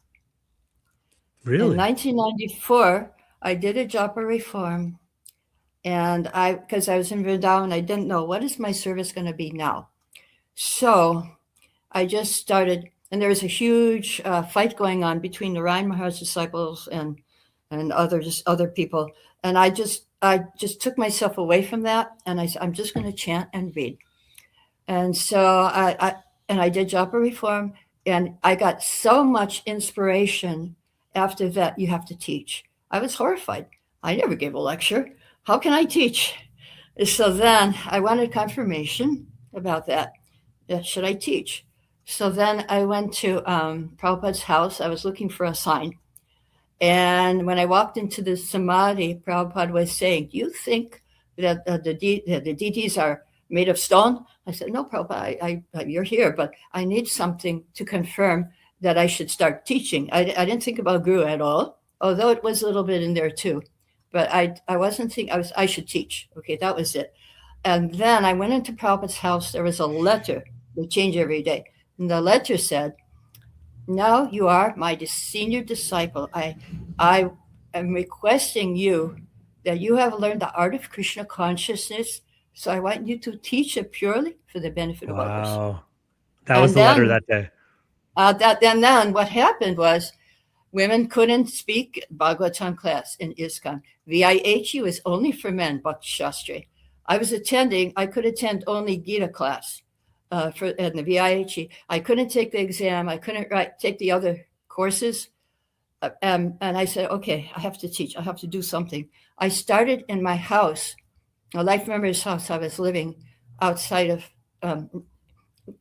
Really? In 1994, I did a japa reform. And because I was in Vrindavan, I didn't know, what is my service going to be now? So I just started, and there was a huge fight going on between the Narayan Maharaj disciples and other people. And I just took myself away from that. And I said, I'm just going to chant and read. And so I did japa reform, and I got so much inspiration after that. You have to teach. I was horrified. I never gave a lecture. How can I teach? So then I wanted confirmation about that. Should I teach? So then I went to Prabhupada's house. I was looking for a sign. And when I walked into the samadhi, Prabhupada was saying, "Do you think that the deities are made of stone?" I said, "No, Prabhupada, you're here, but I need something to confirm that I should start teaching." I didn't think about guru at all, although it was a little bit in there too. But I wasn't thinking, I should teach. Okay, that was it. And then I went into Prabhupada's house. There was a letter. They change every day. And the letter said, "Now you are my senior disciple. I am requesting you that you have learned the art of Krishna consciousness. So I want you to teach it purely for the benefit of others." Wow. That was the letter that day. And then what happened was women couldn't speak Bhagavatam class in ISKCON. VIHE was only for men, Bhakti Shastri. I could attend only Gita class in the VIHE. I couldn't take the exam. I couldn't take the other courses. And I said, okay, I have to teach. I have to do something. I started in my house, a life member's house. I was living outside of,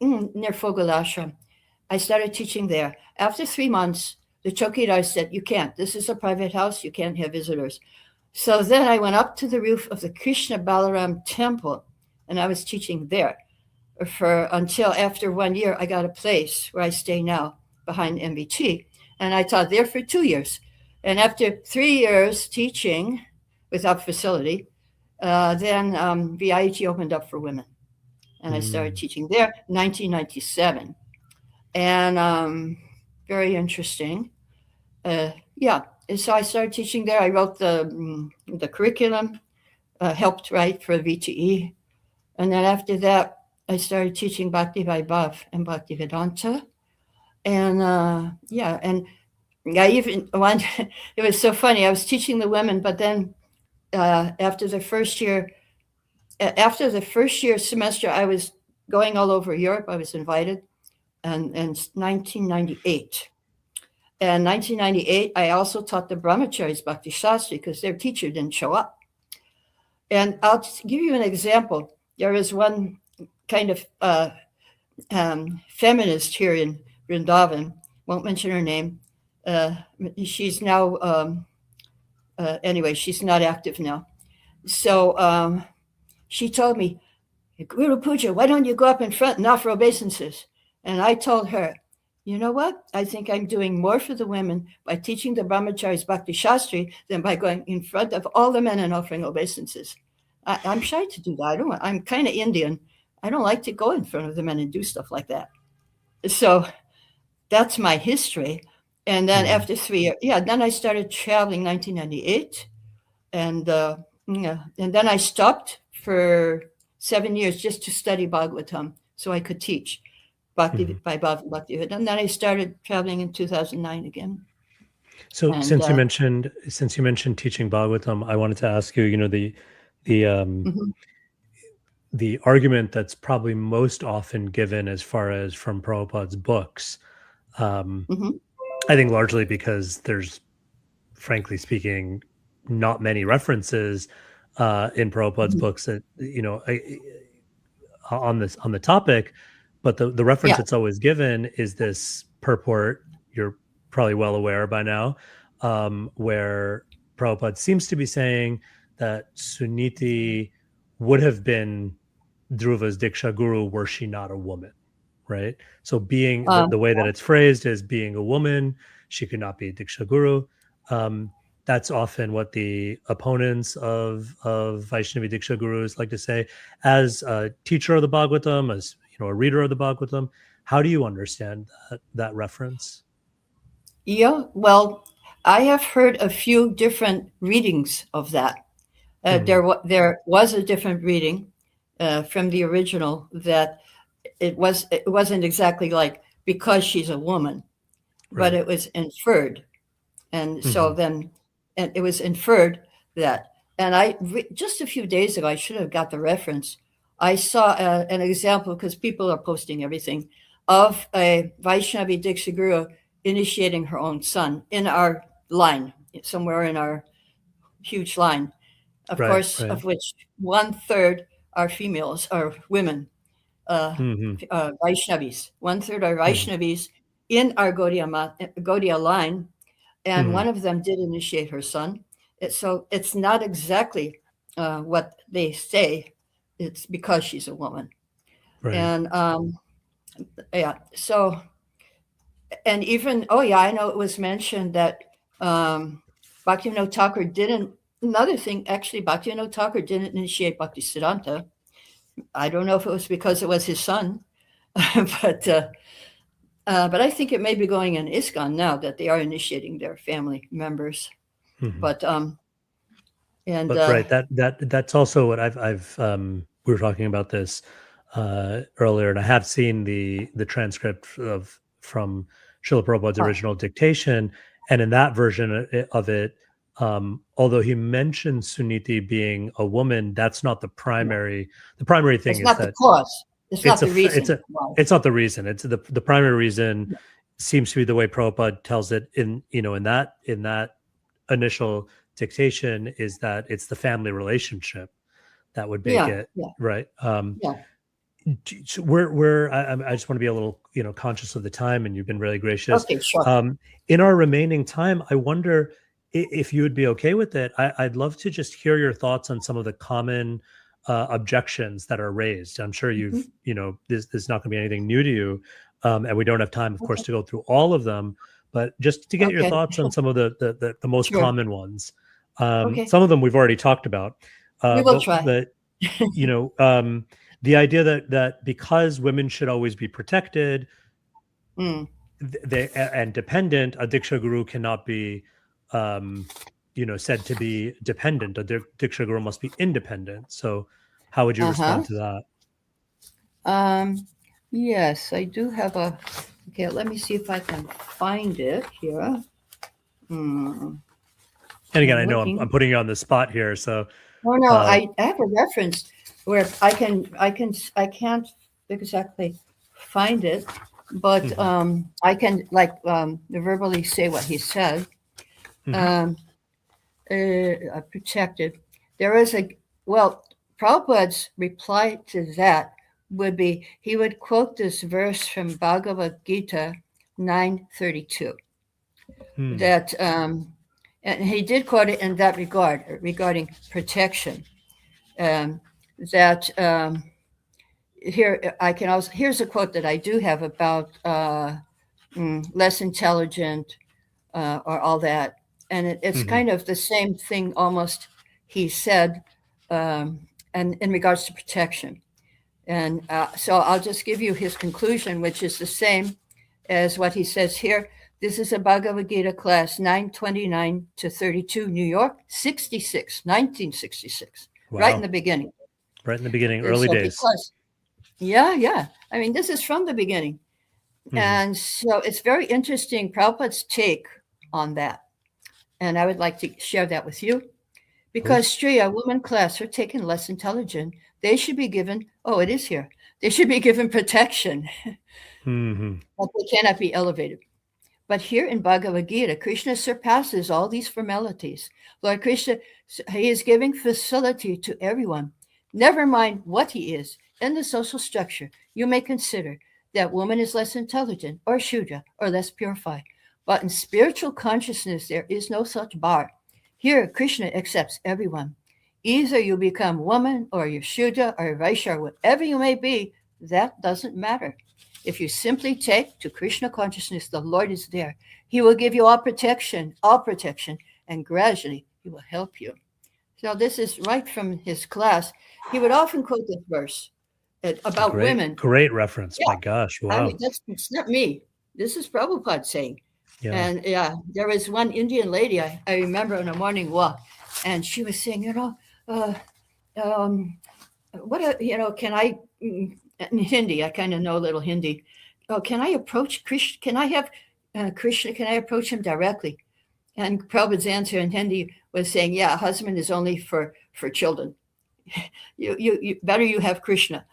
near Fogel Ashram. I started teaching there. After 3 months, the chokidar said, "You can't. This is a private house. You can't have visitors." So then I went up to the roof of the Krishna Balaram temple, and I was teaching there until after 1 year, I got a place where I stay now behind MBT. And I taught there for 2 years. And after 3 years teaching without facility, then VIHE opened up for women. And I started teaching there in 1997. And very interesting. And so I started teaching there. I wrote the curriculum, helped write for VTE. And then after that, I started teaching Bhakti Vaibhav and Bhakti Vedanta. And and I even it was so funny. I was teaching the women, but then after the first year semester, I was going all over Europe. I was invited, and in 1998. And 1998, I also taught the brahmacharis Bhakti Shastri because their teacher didn't show up. And I'll just give you an example. There was one kind of feminist here in Vrindavan, won't mention her name. She's now, anyway, she's not active now. So she told me, "Guru Puja, why don't you go up in front and offer obeisances?" And I told her, "You know what? I think I'm doing more for the women by teaching the brahmacharis Bhakti Shastri than by going in front of all the men and offering obeisances. I'm shy to do that. I'm kind of Indian. I don't like to go in front of the men and do stuff like that." So that's my history. And then after 3 years, then I started traveling 1998. And then I stopped for 7 years just to study Bhagavatam so I could teach Bhakti Vaibhav and Bhakti Vedanta. And then I started traveling in 2009 again. So since you mentioned teaching Bhagavatam, I wanted to ask you, the argument that's probably most often given as far as from Prabhupada's books, I think largely because there's, frankly speaking, not many references in Prabhupada's books that, on the topic, but the reference that's always given is this purport, you're probably well aware by now, where Prabhupada seems to be saying that Suniti would have been Dhruva's Dīkṣā Guru were she not a woman, right? So being the way that it's phrased is being a woman, she could not be a Dīkṣā Guru. That's often what the opponents of Vaisnavi Dīkṣā Gurus like to say. As a teacher of the Bhagavatam, as a reader of the Bhagavatam, how do you understand that reference? Yeah, well, I have heard a few different readings of that. There was a different reading from the original that it wasn't exactly like because she's a woman, but it was inferred, and so then it was inferred that. And just a few days ago, I should have got the reference. I saw an example, because people are posting everything, of a Vaisnavi Dīkṣā Guru initiating her own son in our line, somewhere in our huge line. Of course, of which 1/3 are females, are women, Vaishnavis. 1/3 are Vaishnavis in our Gaudiya line. and one of them did initiate her son. So it's not exactly what they say. It's because she's a woman. Right. And yeah, so, and even, oh yeah, I know it was mentioned that Bhaktivinoda Thakur didn't, another thing, actually, Bhaktivinoda Thakur didn't initiate Bhaktisiddhanta. I don't know if it was because it was his son, but I think it may be going in ISKCON now that they are initiating their family members. But right, that's also what I've we were talking about this earlier, and I have seen the transcript from Srila Prabhupada's original dictation, and in that version of it, although he mentioned Suniti being a woman, that's not the primary. The primary thing it's is not that the cause. It's not the reason. It's not the reason. It's the primary reason seems to be the way Prabhupada tells it in that initial dictation, is that it's the family relationship that would make it right. So I just want to be a little conscious of the time, and you've been really gracious. Okay, sure. In our remaining time, I wonder if you would be okay with it. I'd love to just hear your thoughts on some of the common objections that are raised. I'm sure you've this is not going to be anything new to you, and we don't have time, of course, to go through all of them. But just to get your thoughts on some of the most common ones. Some of them we've already talked about. We will try. But the idea that because women should always be protected, and dependent, a Dīkṣā Guru cannot be, said to be dependent. A Dīkṣā Guru must be independent. So, how would you respond to that? Yes, I do have a. Okay, let me see if I can find it here. And again, I know I'm putting you on the spot here, so. Oh no, I have a reference where I can't exactly find it, but I can verbally say what he said. Protected. There is Prabhupada's reply to that would be, he would quote this verse from Bhagavad Gita 9:32. That and he did quote it in that regard, regarding protection. That here I can also, here's a quote that I do have about less intelligent or all that, and it's kind of the same thing almost he said, and in regards to protection. And so I'll just give you his conclusion, which is the same as what he says here. This is a Bhagavad Gita class 929 to 32, New York, 1966, wow. Right in the beginning. Right in the beginning, early days. Yeah. I mean, this is from the beginning. And so it's very interesting, Prabhupada's take on that. And I would like to share that with you. Because Striya, woman class, are taken less intelligent. They should be given, it is here. They should be given protection. But they cannot be elevated. But here in Bhagavad Gita, Krishna surpasses all these formalities. Lord Krishna, he is giving facility to everyone. Never mind what he is. In the social structure, you may consider that woman is less intelligent or Shudra or less purified. But in spiritual consciousness, there is no such bar. Here, Krishna accepts everyone. Either you become woman or you're Shudra or Vaishya, whatever you may be, that doesn't matter. If you simply take to Krishna consciousness, the Lord is there. He will give you all protection, and gradually he will help you. So this is right from his class. He would often quote this verse about women. Great reference. Yeah. My gosh, wow. I mean, it's not me. This is Prabhupada saying. Yeah. And there was one Indian lady I remember on a morning walk, and she was saying, can I, in Hindi, I kind of know a little Hindi. Can I approach Krishna? Can I have Krishna? Can I approach him directly? And Prabhupada's answer in Hindi was saying, a husband is only for children. You better you have Krishna.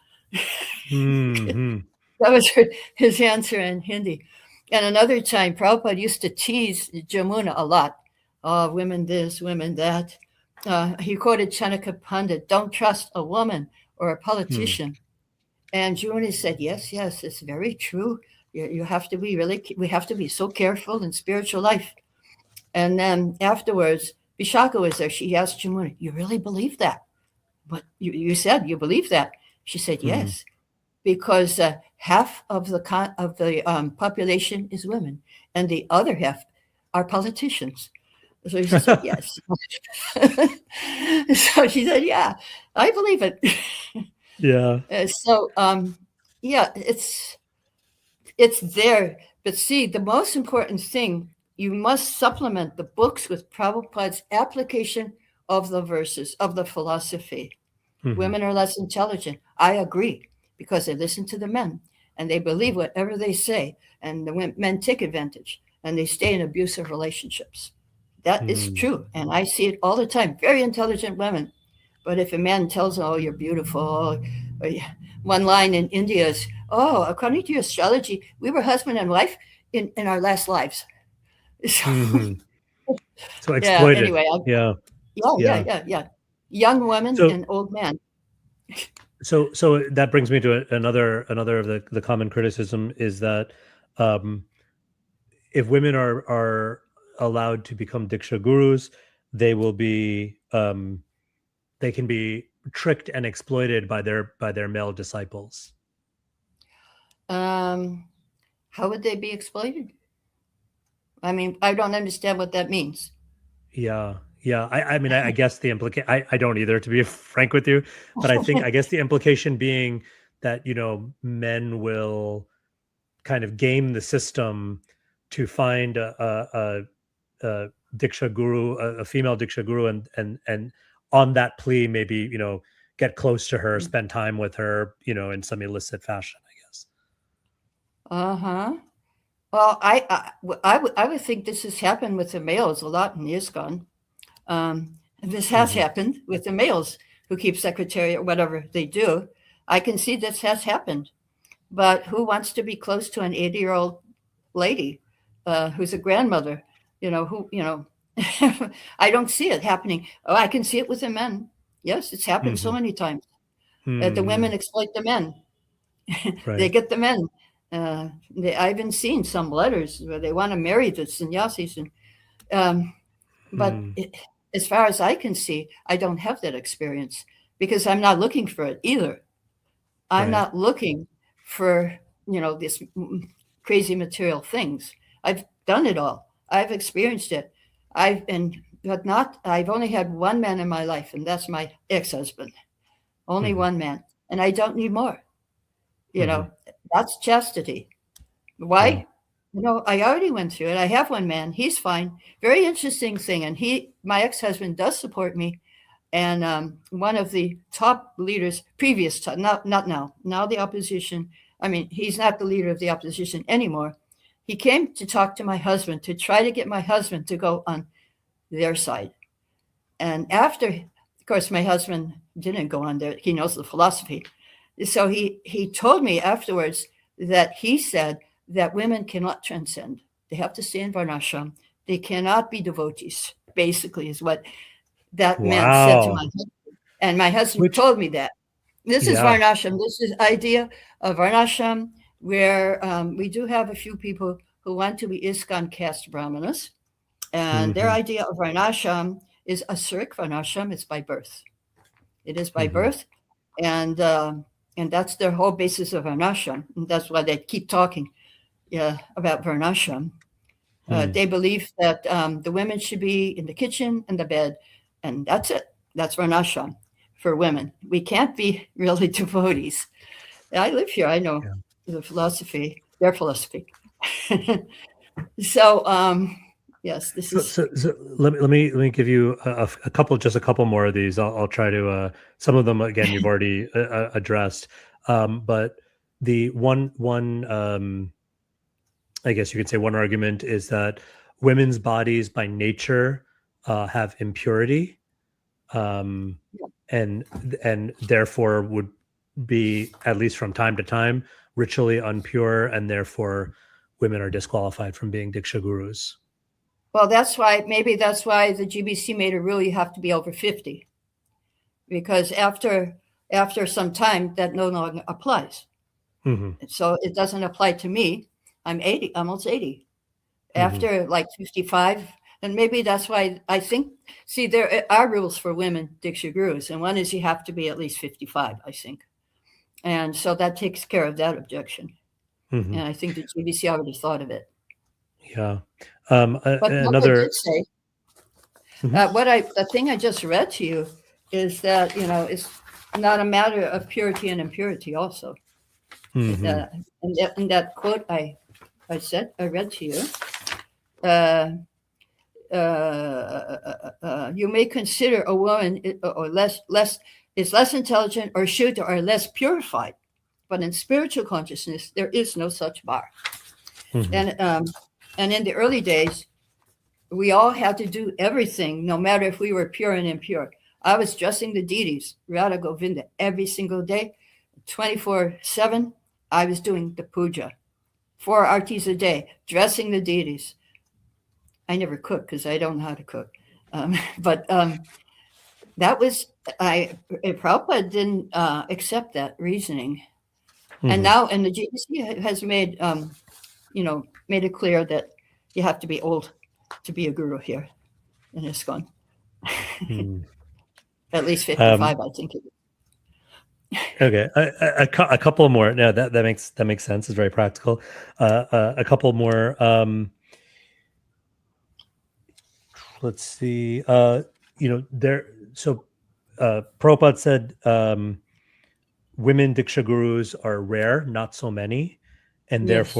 That was his answer in Hindi. And another time, Prabhupada used to tease Jamuna a lot. Women this, women that. He quoted Chanaka Pandit, don't trust a woman or a politician. And Jamuna said, yes, it's very true. You have to be we have to be so careful in spiritual life. And then afterwards, Vishaka was there. She asked Jamuna, "You really believe that? But you said you believe that?" She said, "Yes, because half of the population is women, and the other half are politicians." So she said, "Yes." So she said, "Yeah, I believe it." Yeah. So yeah, it's there. But see, the most important thing, you must supplement the books with Prabhupada's application of the verses, of the philosophy. Women are less intelligent. I agree, because they listen to the men and they believe whatever they say, and the men take advantage and they stay in abusive relationships. That is true. And I see it all the time. Very intelligent women. But if a man tells them, "Oh, you're beautiful," one line in India is, "Oh, according to your astrology, we were husband and wife in our last lives." So, So exploited. Anyway, Yeah. Young women So- and old men. So that brings me to another of the common criticism is that if women are allowed to become Dīkṣā Gurus, they will be they can be tricked and exploited by their male disciples. How would they be exploited? I mean, I don't understand what that means. Yeah. I mean, I guess the implication, I don't either, to be frank with you, but I guess the implication being that, men will kind of game the system to find a Dīkṣā Guru, a female Dīkṣā Guru, and on that plea, maybe, get close to her, spend time with her, in some illicit fashion, I guess. Uh-huh. Well, I would think this has happened with the males a lot in ISKCON. This has happened with the males who keep secretary or whatever they do. I can see this has happened. But who wants to be close to an 80-year-old lady who's a grandmother? I don't see it happening. Oh, I can see it with the men. Yes, it's happened so many times. The women exploit the men. Right. They get the men. I've even seen some letters where they want to marry the sannyasis. But as far as I can see, I don't have that experience because I'm not looking for it either. I'm not looking for, this crazy material things. I've done it all. I've experienced it. I've only had one man in my life, and that's my ex-husband. Only one man. And I don't need more. That's chastity. Why? I already went through it. I have one man. He's fine. Very interesting thing. And my ex-husband does support me. And one of the top leaders, not now the opposition. I mean, he's not the leader of the opposition anymore. He came to talk to my husband, to try to get my husband to go on their side. And after, of course, my husband didn't go on there. He knows the philosophy. So he told me afterwards that he said that women cannot transcend. They have to stay in Varnashram. They cannot be devotees, basically, is what that man said to my husband. And my husband told me that. This is Varnashram. This is idea of Varnashram, where we do have a few people who want to be ISKCON caste brahmanas. And their idea of Varnashram is asuric Varnashram. It's by birth. It is by birth. And that's their whole basis of Varnashram. And that's why they keep talking about Varnashram. They believe that the women should be in the kitchen and the bed. And that's it. That's Varnashram for women. We can't be really devotees. I live here. I know the philosophy, their philosophy. So, yes, this is. So let me give you a couple more of these. I'll try to. Some of them again you've already addressed, but the one I guess you could say one argument is that women's bodies by nature have impurity, and therefore would be, at least from time to time, ritually impure, and therefore women are disqualified from being Dīkṣā Gurus. Well, that's why the GBC made a rule you have to be over 50, because after some time that no longer applies. So it doesn't apply to me. I'm 80, almost 80. After like 55, And maybe that's why I think, see, there are rules for women Dīkṣā Gurus, and one is you have to be at least 55, I think. And so that takes care of that objection. Mm-hmm. And I think the GBC already thought of it. Yeah. But Another. I did say, the thing I just read to you is that, it's not a matter of purity and impurity also. Mm-hmm. And that quote I read to you, you may consider a woman or is less intelligent or Shuddha or less purified, but in spiritual consciousness there is no such bar. Mm-hmm. And in the early days, we all had to do everything, no matter if we were pure and impure. I was dressing the deities, Radha Govinda, every single day, 24/7. I was doing the puja, 4 artis a day, dressing the deities. I never cooked because I don't know how to cook. But that was, Prabhupada didn't accept that reasoning. Mm-hmm. And now, and the GBC has made, made it clear that you have to be old to be a guru here in ISKCON. Mm. At least 55, I think it is. Okay, a couple more. No, that makes sense. It's very practical. A couple more. Let's see. Prabhupada said women Dīkṣā Gurus are rare, not so many, and yes.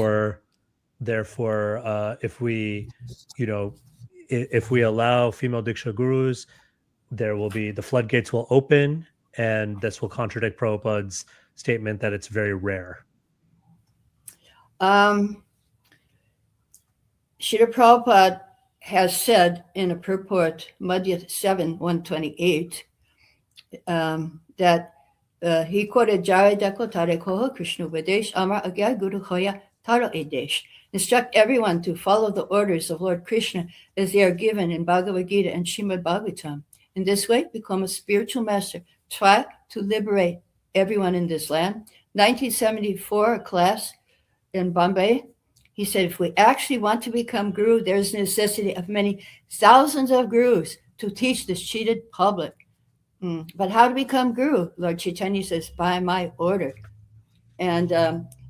Therefore, if we allow female Dīkṣā Gurus, the floodgates will open. And this will contradict Prabhupada's statement that it's very rare. Srila Prabhupada has said in a purport, Madhya 7, 128, that he quoted Jaya Deko Tare Koha Krishna Vadesh Amar Agya Guru Hoya Taro Edesh. Instruct everyone to follow the orders of Lord Krishna as they are given in Bhagavad Gita and Srimad Bhagavatam. In this way, become a spiritual master. Try to liberate everyone in this land. 1974, a class in Bombay, he said, if we actually want to become guru, there's a necessity of many thousands of gurus to teach this cheated public. But how to become guru? Lord Chaitanya says, by my order. And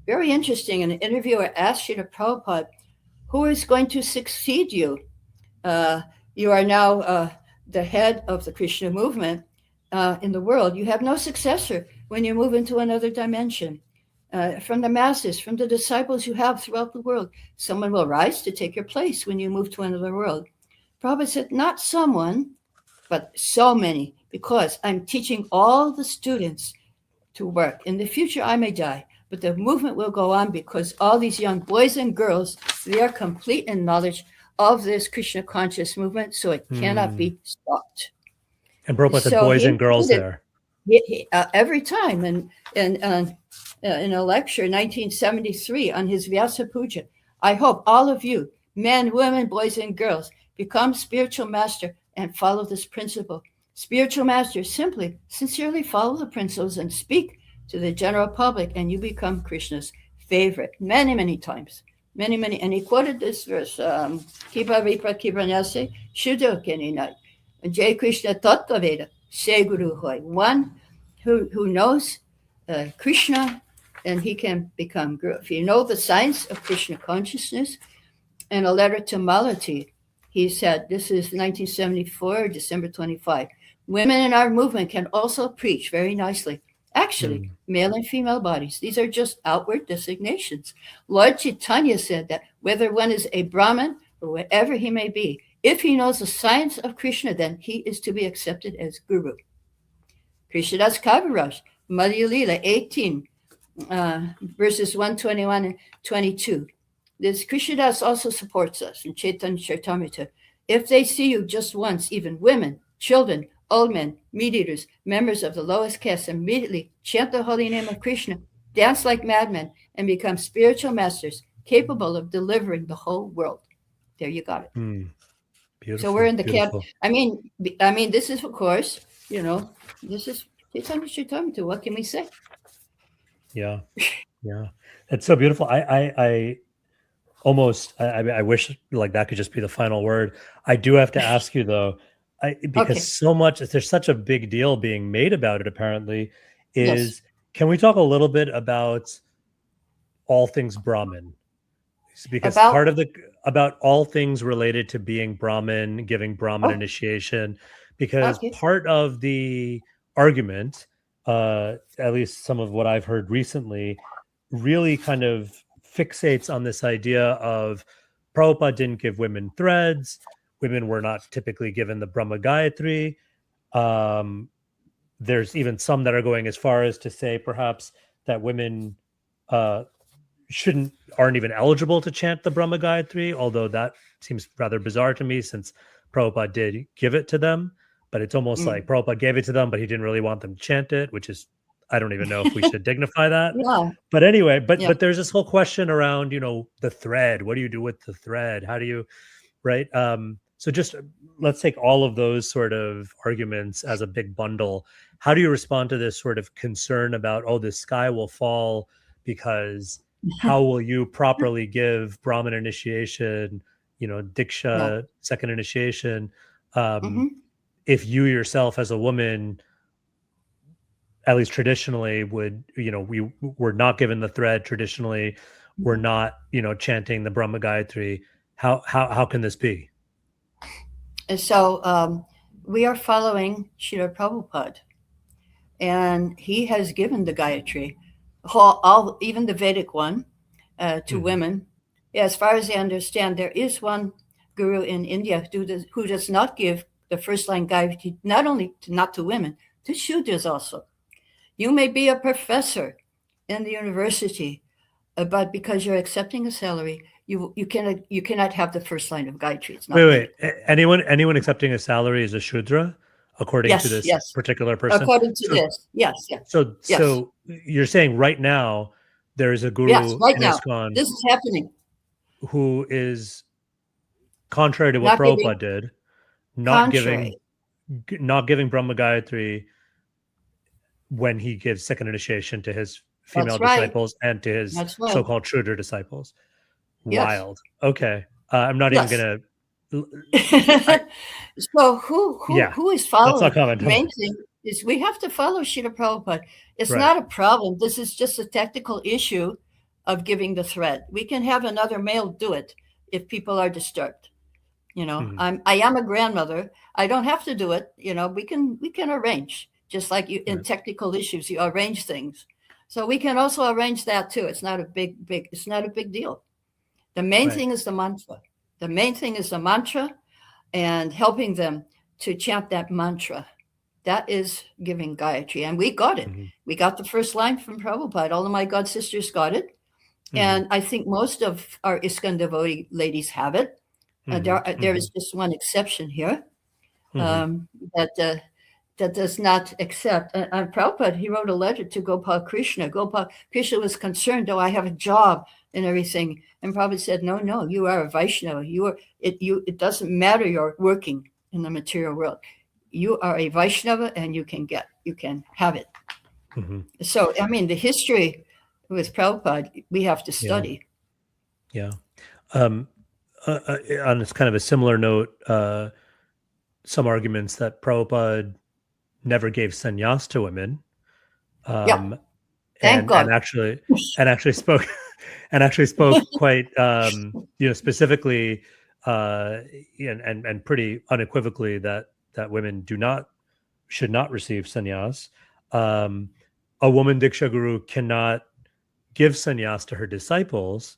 very interesting, an interviewer asked Srila Prabhupada, who is going to succeed you? You are now the head of the Krishna movement. In the world, you have no successor when you move into another dimension. From the masses, from the disciples you have throughout the world, someone will rise to take your place when you move to another world. Prabhupada said, not someone, but so many, because I'm teaching all the students to work. In the future, I may die, but the movement will go on because all these young boys and girls, they are complete in knowledge of this Krishna conscious movement, so it cannot be stopped. And Prabhupada said boys and girls there. Every time. And in a lecture, 1973, on his Vyasa Puja, I hope all of you, men, women, boys, and girls, become spiritual master and follow this principle. Spiritual master, simply, sincerely follow the principles and speak to the general public, and you become Krishna's favorite many, many times. Many, many. And he quoted this verse, Kipa Vipra Kipranase, Shuddha Keninai. Jai Krishna Tattva Veda, Se Guru Hoy. One who knows Krishna, and he can become Guru. If you know the science of Krishna consciousness, in a letter to Malati, he said, this is 1974, December 25, women in our movement can also preach very nicely. Actually, male and female bodies, these are just outward designations. Lord Chaitanya said that whether one is a Brahmin or whatever he may be, if he knows the science of Krishna, then he is to be accepted as guru. Krishnadas Kaviraj, Madhya Lila 18, verses 121 and 22. This Krishnadas also supports us in Chaitanya Charitamrita. If they see you just once, even women, children, old men, meat-eaters, members of the lowest caste, immediately chant the holy name of Krishna, dance like madmen, and become spiritual masters capable of delivering the whole world. There you got it. Beautiful, so we're in the camp. I mean, this is, of course, this is Chaitanya Charitamrita. What can we say? Yeah, it's so beautiful. I almost, I wish like that could just be the final word. I do have to ask you though, because there's such a big deal being made about it apparently, can we talk a little bit about all things Brahmin? Because about all things related to being Brahmin, giving Brahmin initiation, because part of the argument, at least some of what I've heard recently, really kind of fixates on this idea of Prabhupada didn't give women threads. Women were not typically given the Brahma Gayatri. There's even some that are going as far as to say perhaps that women aren't even eligible to chant the Brahma Gayatri, although that seems rather bizarre to me since Prabhupada did give it to them. But it's almost like Prabhupada gave it to them, but he didn't really want them to chant it, which is, I don't even know if we should dignify that. But anyway, but there's this whole question around, the thread. What do you do with the thread? How do you, right? So just let's take all of those sort of arguments as a big bundle. How do you respond to this sort of concern about, the sky will fall because how will you properly give Brahmin initiation, Diksha, second initiation, if you yourself as a woman, at least traditionally, we were not given the thread traditionally, we're not, chanting the Brahma Gayatri. How can this be? So we are following Srila Prabhupada, and he has given the Gayatri, even the Vedic one, to women. As far as I understand, there is one guru in India who does not give the first line Gayatri, not to women, to Shudras also. You may be a professor in the university, but because you're accepting a salary, you cannot have the first line of Gayatri. Wait. Anyone accepting a salary is a Shudra, according to this particular person? According to this, yes. So you're saying right now there is a guru in ISKCON this is happening, who is contrary to what Prabhupada did, not giving Brahma Gayatri when he gives second initiation to his female disciples and to his so-called Shudra disciples. Wild. Okay. I'm not even gonna. So who is following? Let's not comment. The main thing is we have to follow Srila Prabhupada. It's not a problem. This is just a technical issue of giving the thread. We can have another male do it if people are disturbed. I am a grandmother. I don't have to do it. We can arrange, just like you in technical issues, you arrange things. So we can also arrange that too. It's not a big deal. The main thing is the mantra. The main thing is the mantra and helping them to chant that mantra. That is giving Gayatri. And we got it. We got the first line from Prabhupada. All of my god sisters got it. And I think most of our ISKCON devotee ladies have it. There is just one exception here that does not accept. Prabhupada, he wrote a letter to Gopal Krishna. Gopal Krishna was concerned, I have a job and everything. And Prabhupada said, no, you are a Vaishnava. It doesn't matter you're working in the material world. You are a Vaishnava and you can have it. So, the history with Prabhupada, we have to study. Yeah. On this kind of a similar note, some arguments that Prabhupada never gave sannyas to women. Thank God. And actually spoke quite specifically and pretty unequivocally that women should not receive sannyas. A woman Dīkṣā Guru cannot give sannyas to her disciples.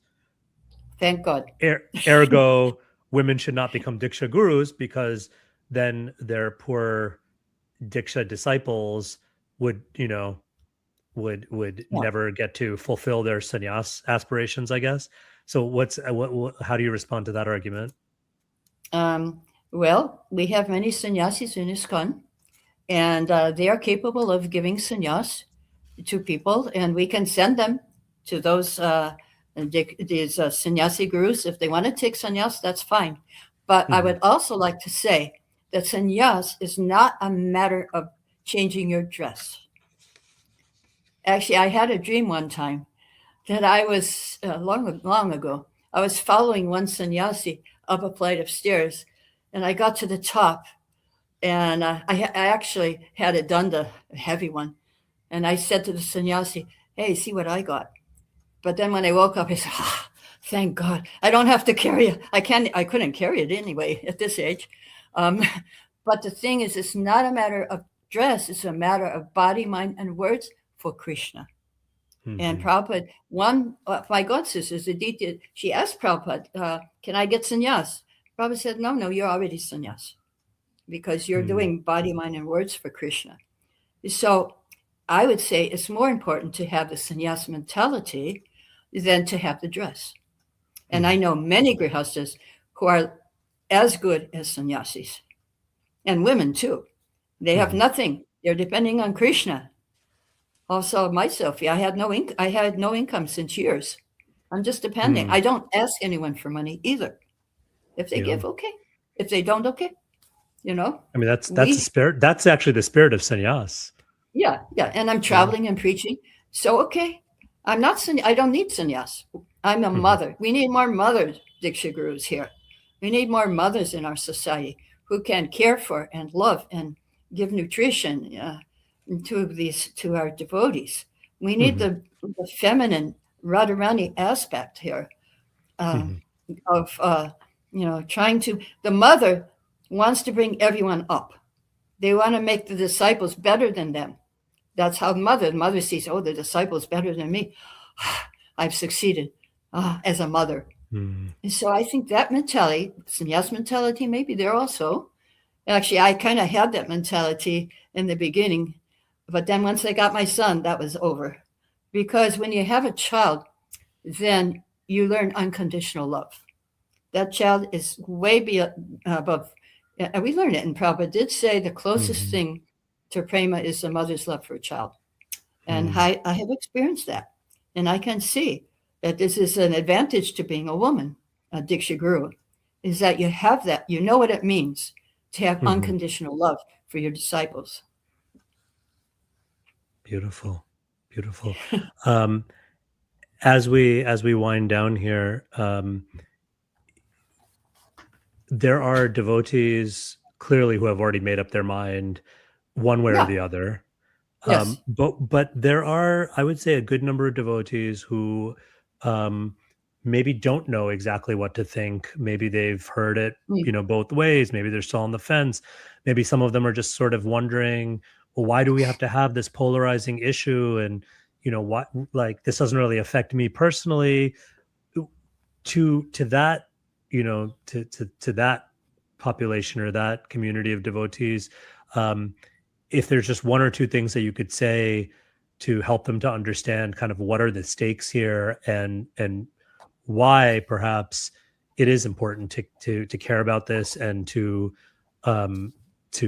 Thank God. Ergo, women should not become Dīkṣā Gurus because then their poor Diksha disciples would never get to fulfill their sannyas aspirations, I guess. So how do you respond to that argument? Well, we have many sannyasis in ISKCON, and they are capable of giving sannyas to people, and we can send them to those these sannyasi gurus. If they want to take sannyas, that's fine. But I would also like to say that sannyas is not a matter of changing your dress. Actually, I had a dream one time that I was long ago. I was following one sannyasi up a flight of stairs, and I got to the top, and I actually had it done, a heavy one. And I said to the sannyasi, "Hey, see what I got." But then when I woke up, I said, "Thank God, I don't have to carry it. I couldn't carry it anyway at this age." But the thing is, it's not a matter of dress; it's a matter of body, mind, and words for Krishna. Mm-hmm. And Prabhupada, one of my god sisters, Aditya, she asked Prabhupada, "Can I get sannyas?" Prabhupada said, "No, you're already sannyas, because you're doing body, mind, and words for Krishna." So I would say it's more important to have the sannyas mentality than to have the dress. And I know many grihastas who are as good as sannyasis, and women too. They have nothing. They're depending on Krishna. Also myself, I had no income since years. I'm just depending. I don't ask anyone for money either. If they give, okay. If they don't, okay. I mean, that's the spirit. That's actually the spirit of sannyas. Yeah. And I'm traveling and preaching. So, okay. I don't need sannyas. I'm a mother. We need more mothers, Dīkṣā Gurus here. We need more mothers in our society who can care for and love and give nutrition to our devotees. We need the feminine Radharani aspect here of trying to. The mother wants to bring everyone up. They want to make the disciples better than them. That's how the mother sees, the disciple's better than me. I've succeeded as a mother. And so I think that mentality, sannyas mentality, maybe there also. Actually, I kind of had that mentality in the beginning, but then once I got my son, that was over. Because when you have a child, then you learn unconditional love. That child is way above. We learn it, and Prabhupada did say the closest thing to prema is the mother's love for a child. And I have experienced that. And I can see that this is an advantage to being a woman, a Dīkṣā Guru, is that you have that, you know what it means to have unconditional love for your disciples. Beautiful. As we wind down here, there are devotees clearly who have already made up their mind one way or the other. Yes. But there are, I would say, a good number of devotees who maybe don't know exactly what to think. Maybe they've heard it, both ways. Maybe they're still on the fence. Maybe some of them are just sort of wondering, well, why do we have to have this polarizing issue? And, what, like, this doesn't really affect me personally. To that, to that population or that community of devotees, if there's just one or two things that you could say to help them to understand kind of what are the stakes here and why perhaps it is important to care about this and to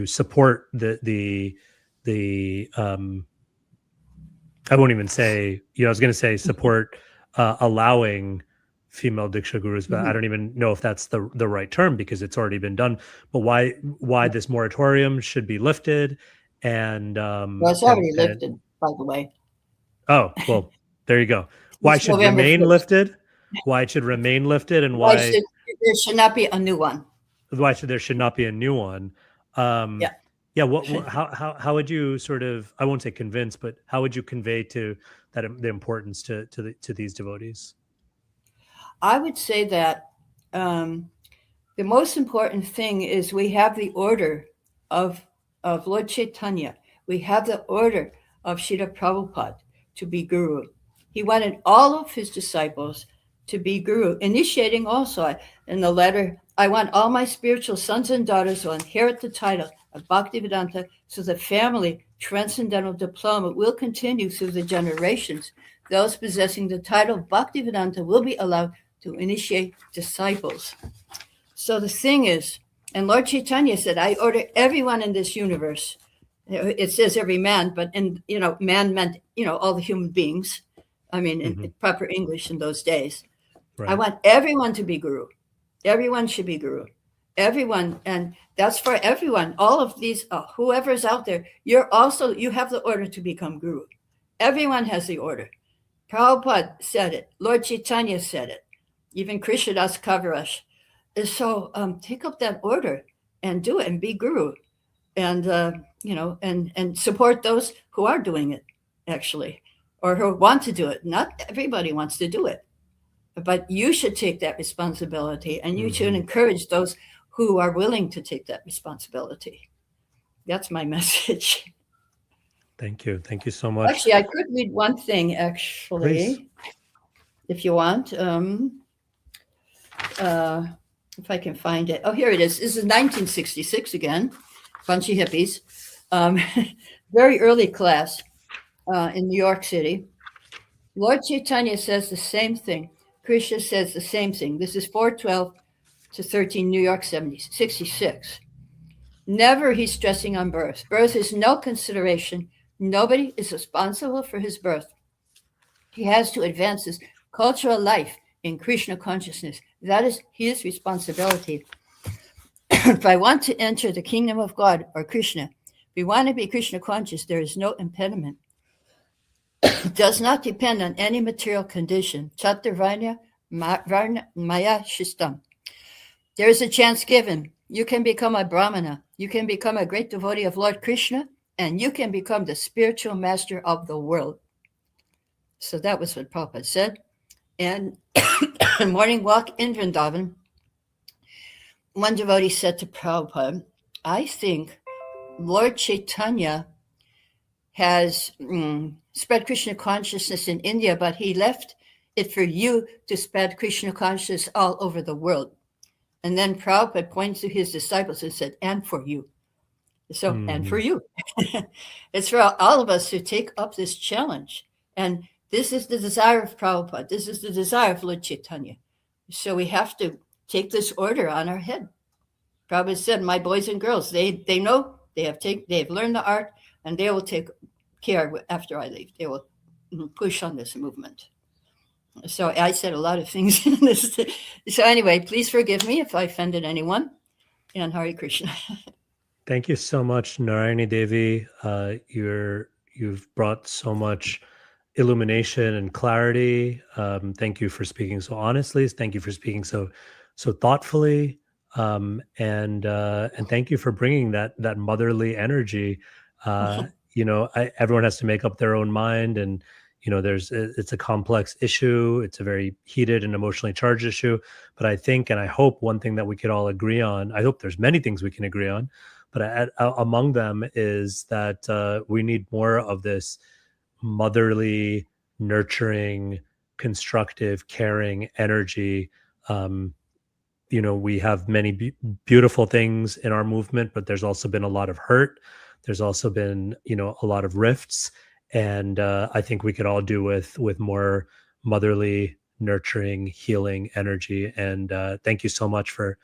support the I won't even say, I was going to say support allowing female Dīkṣā Gurus, but I don't even know if that's the right term because it's already been done. But why this moratorium should be lifted and it's already lifted, by the way. Oh, well, there you go. Why it should remain lifted? Why it should remain lifted, and why there should not be a new one. Why there should not be a new one? How would you sort of, I won't say convince, but how would you convey to that the importance to these devotees? I would say that the most important thing is we have the order of Lord Chaitanya. We have the order of Srila Prabhupada to be guru. He wanted all of his disciples to be guru, initiating also in the letter, I want all my spiritual sons and daughters will inherit the title of Bhaktivedanta, so the family transcendental diploma will continue through the generations. Those possessing the title of Bhaktivedanta will be allowed to initiate disciples. So the thing is, and Lord Chaitanya said, I order everyone in this universe. It says every man, but man meant, all the human beings. I mean, in proper English in those days. Right. I want everyone to be guru. Everyone should be guru. Everyone, and that's for everyone. All of these, whoever's out there, you have the order to become guru. Everyone has the order. Prabhupada said it. Lord Chaitanya said it. even Krishnadas Kavirash. So take up that order and do it and be guru, and and support those who are doing it, actually, or who want to do it. Not everybody wants to do it, but you should take that responsibility, and you should encourage those who are willing to take that responsibility. That's my message. Thank you. Thank you so much. Actually, I could read one thing, actually, Please. if you want. If I can find it. Oh, here it is. This is 1966 again. Bunch of hippies. Very early class in New York City. Lord Chaitanya says the same thing. Krishna says the same thing. This is 4:12 to 13, New York 66. Never he's stressing on birth. Birth is no consideration. Nobody is responsible for his birth. He has to advance his cultural life in Krishna consciousness. That is his responsibility. If I want to enter the kingdom of God or Krishna, if we want to be Krishna conscious, there is no impediment. It does not depend on any material condition. Chaturvarnya maya shistam. There is a chance given. You can become a Brahmana. You can become a great devotee of Lord Krishna, and you can become the spiritual master of the world. So that was what Prabhupada said. And morning walk in Vrindavan, one devotee said to Prabhupada, I think Lord Chaitanya has spread Krishna consciousness in India, but he left it for you to spread Krishna consciousness all over the world. And then Prabhupada pointed to his disciples and said, and for you. So, and for you. It's for all of us to take up this challenge. And this is the desire of Prabhupada. This is the desire of Lord Chaitanya. So we have to take this order on our head. Prabhupada said, my boys and girls, they know, they have learned the art, and they will take care after I leave. They will push on this movement. So I said a lot of things in this. So anyway, please forgive me if I offended anyone. And Hare Krishna. Thank you so much, Narayani Devi. You've brought so much illumination and clarity. Thank you for speaking so honestly. Thank you for speaking so thoughtfully. And thank you for bringing that motherly energy. Everyone has to make up their own mind, and it's a complex issue. It's a very heated and emotionally charged issue. But I think, and I hope, one thing that we could all agree on, I hope there's many things we can agree on, but among them is that we need more of this motherly, nurturing, constructive, caring energy. We have many beautiful things in our movement, but there's also been a lot of hurt. There's also been, a lot of rifts. And I think we could all do with more motherly, nurturing, healing energy. And thank you so much for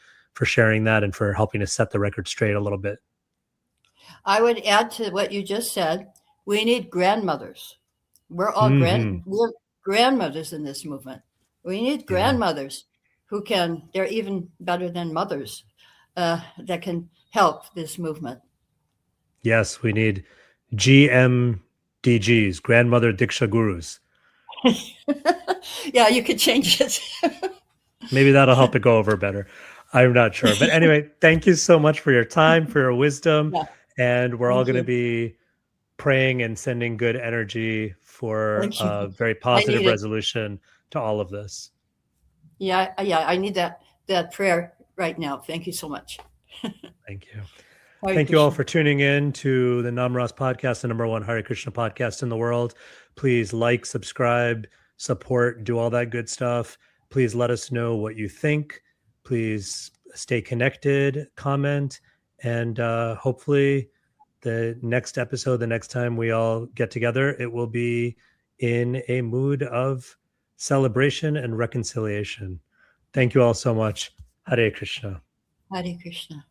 sharing that and for helping us set the record straight a little bit. I would add to what you just said, we need grandmothers. We're all we're grandmothers in this movement. We need grandmothers who they're even better than mothers, that can help this movement. Yes, we need GMDGs, Grandmother Dīkṣā Gurus. Yeah, you could change it. Maybe that'll help it go over better. I'm not sure. But anyway, thank you so much for your time, for your wisdom. Yeah. And we're all going to be praying and sending good energy for a very positive resolution to all of this. Yeah, I need that prayer right now. Thank you so much. Thank you. Thank you all for tuning in to the Namras podcast, the #1 Hare Krishna podcast in the world. Please like, subscribe, support, do all that good stuff. Please let us know what you think. Please stay connected, comment, and hopefully the next episode, the next time we all get together, it will be in a mood of celebration and reconciliation. Thank you all so much. Hare Krishna. Hare Krishna.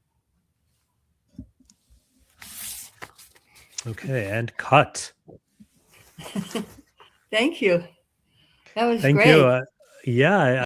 Okay, and cut. Thank you. That was great. Thank you. Yeah.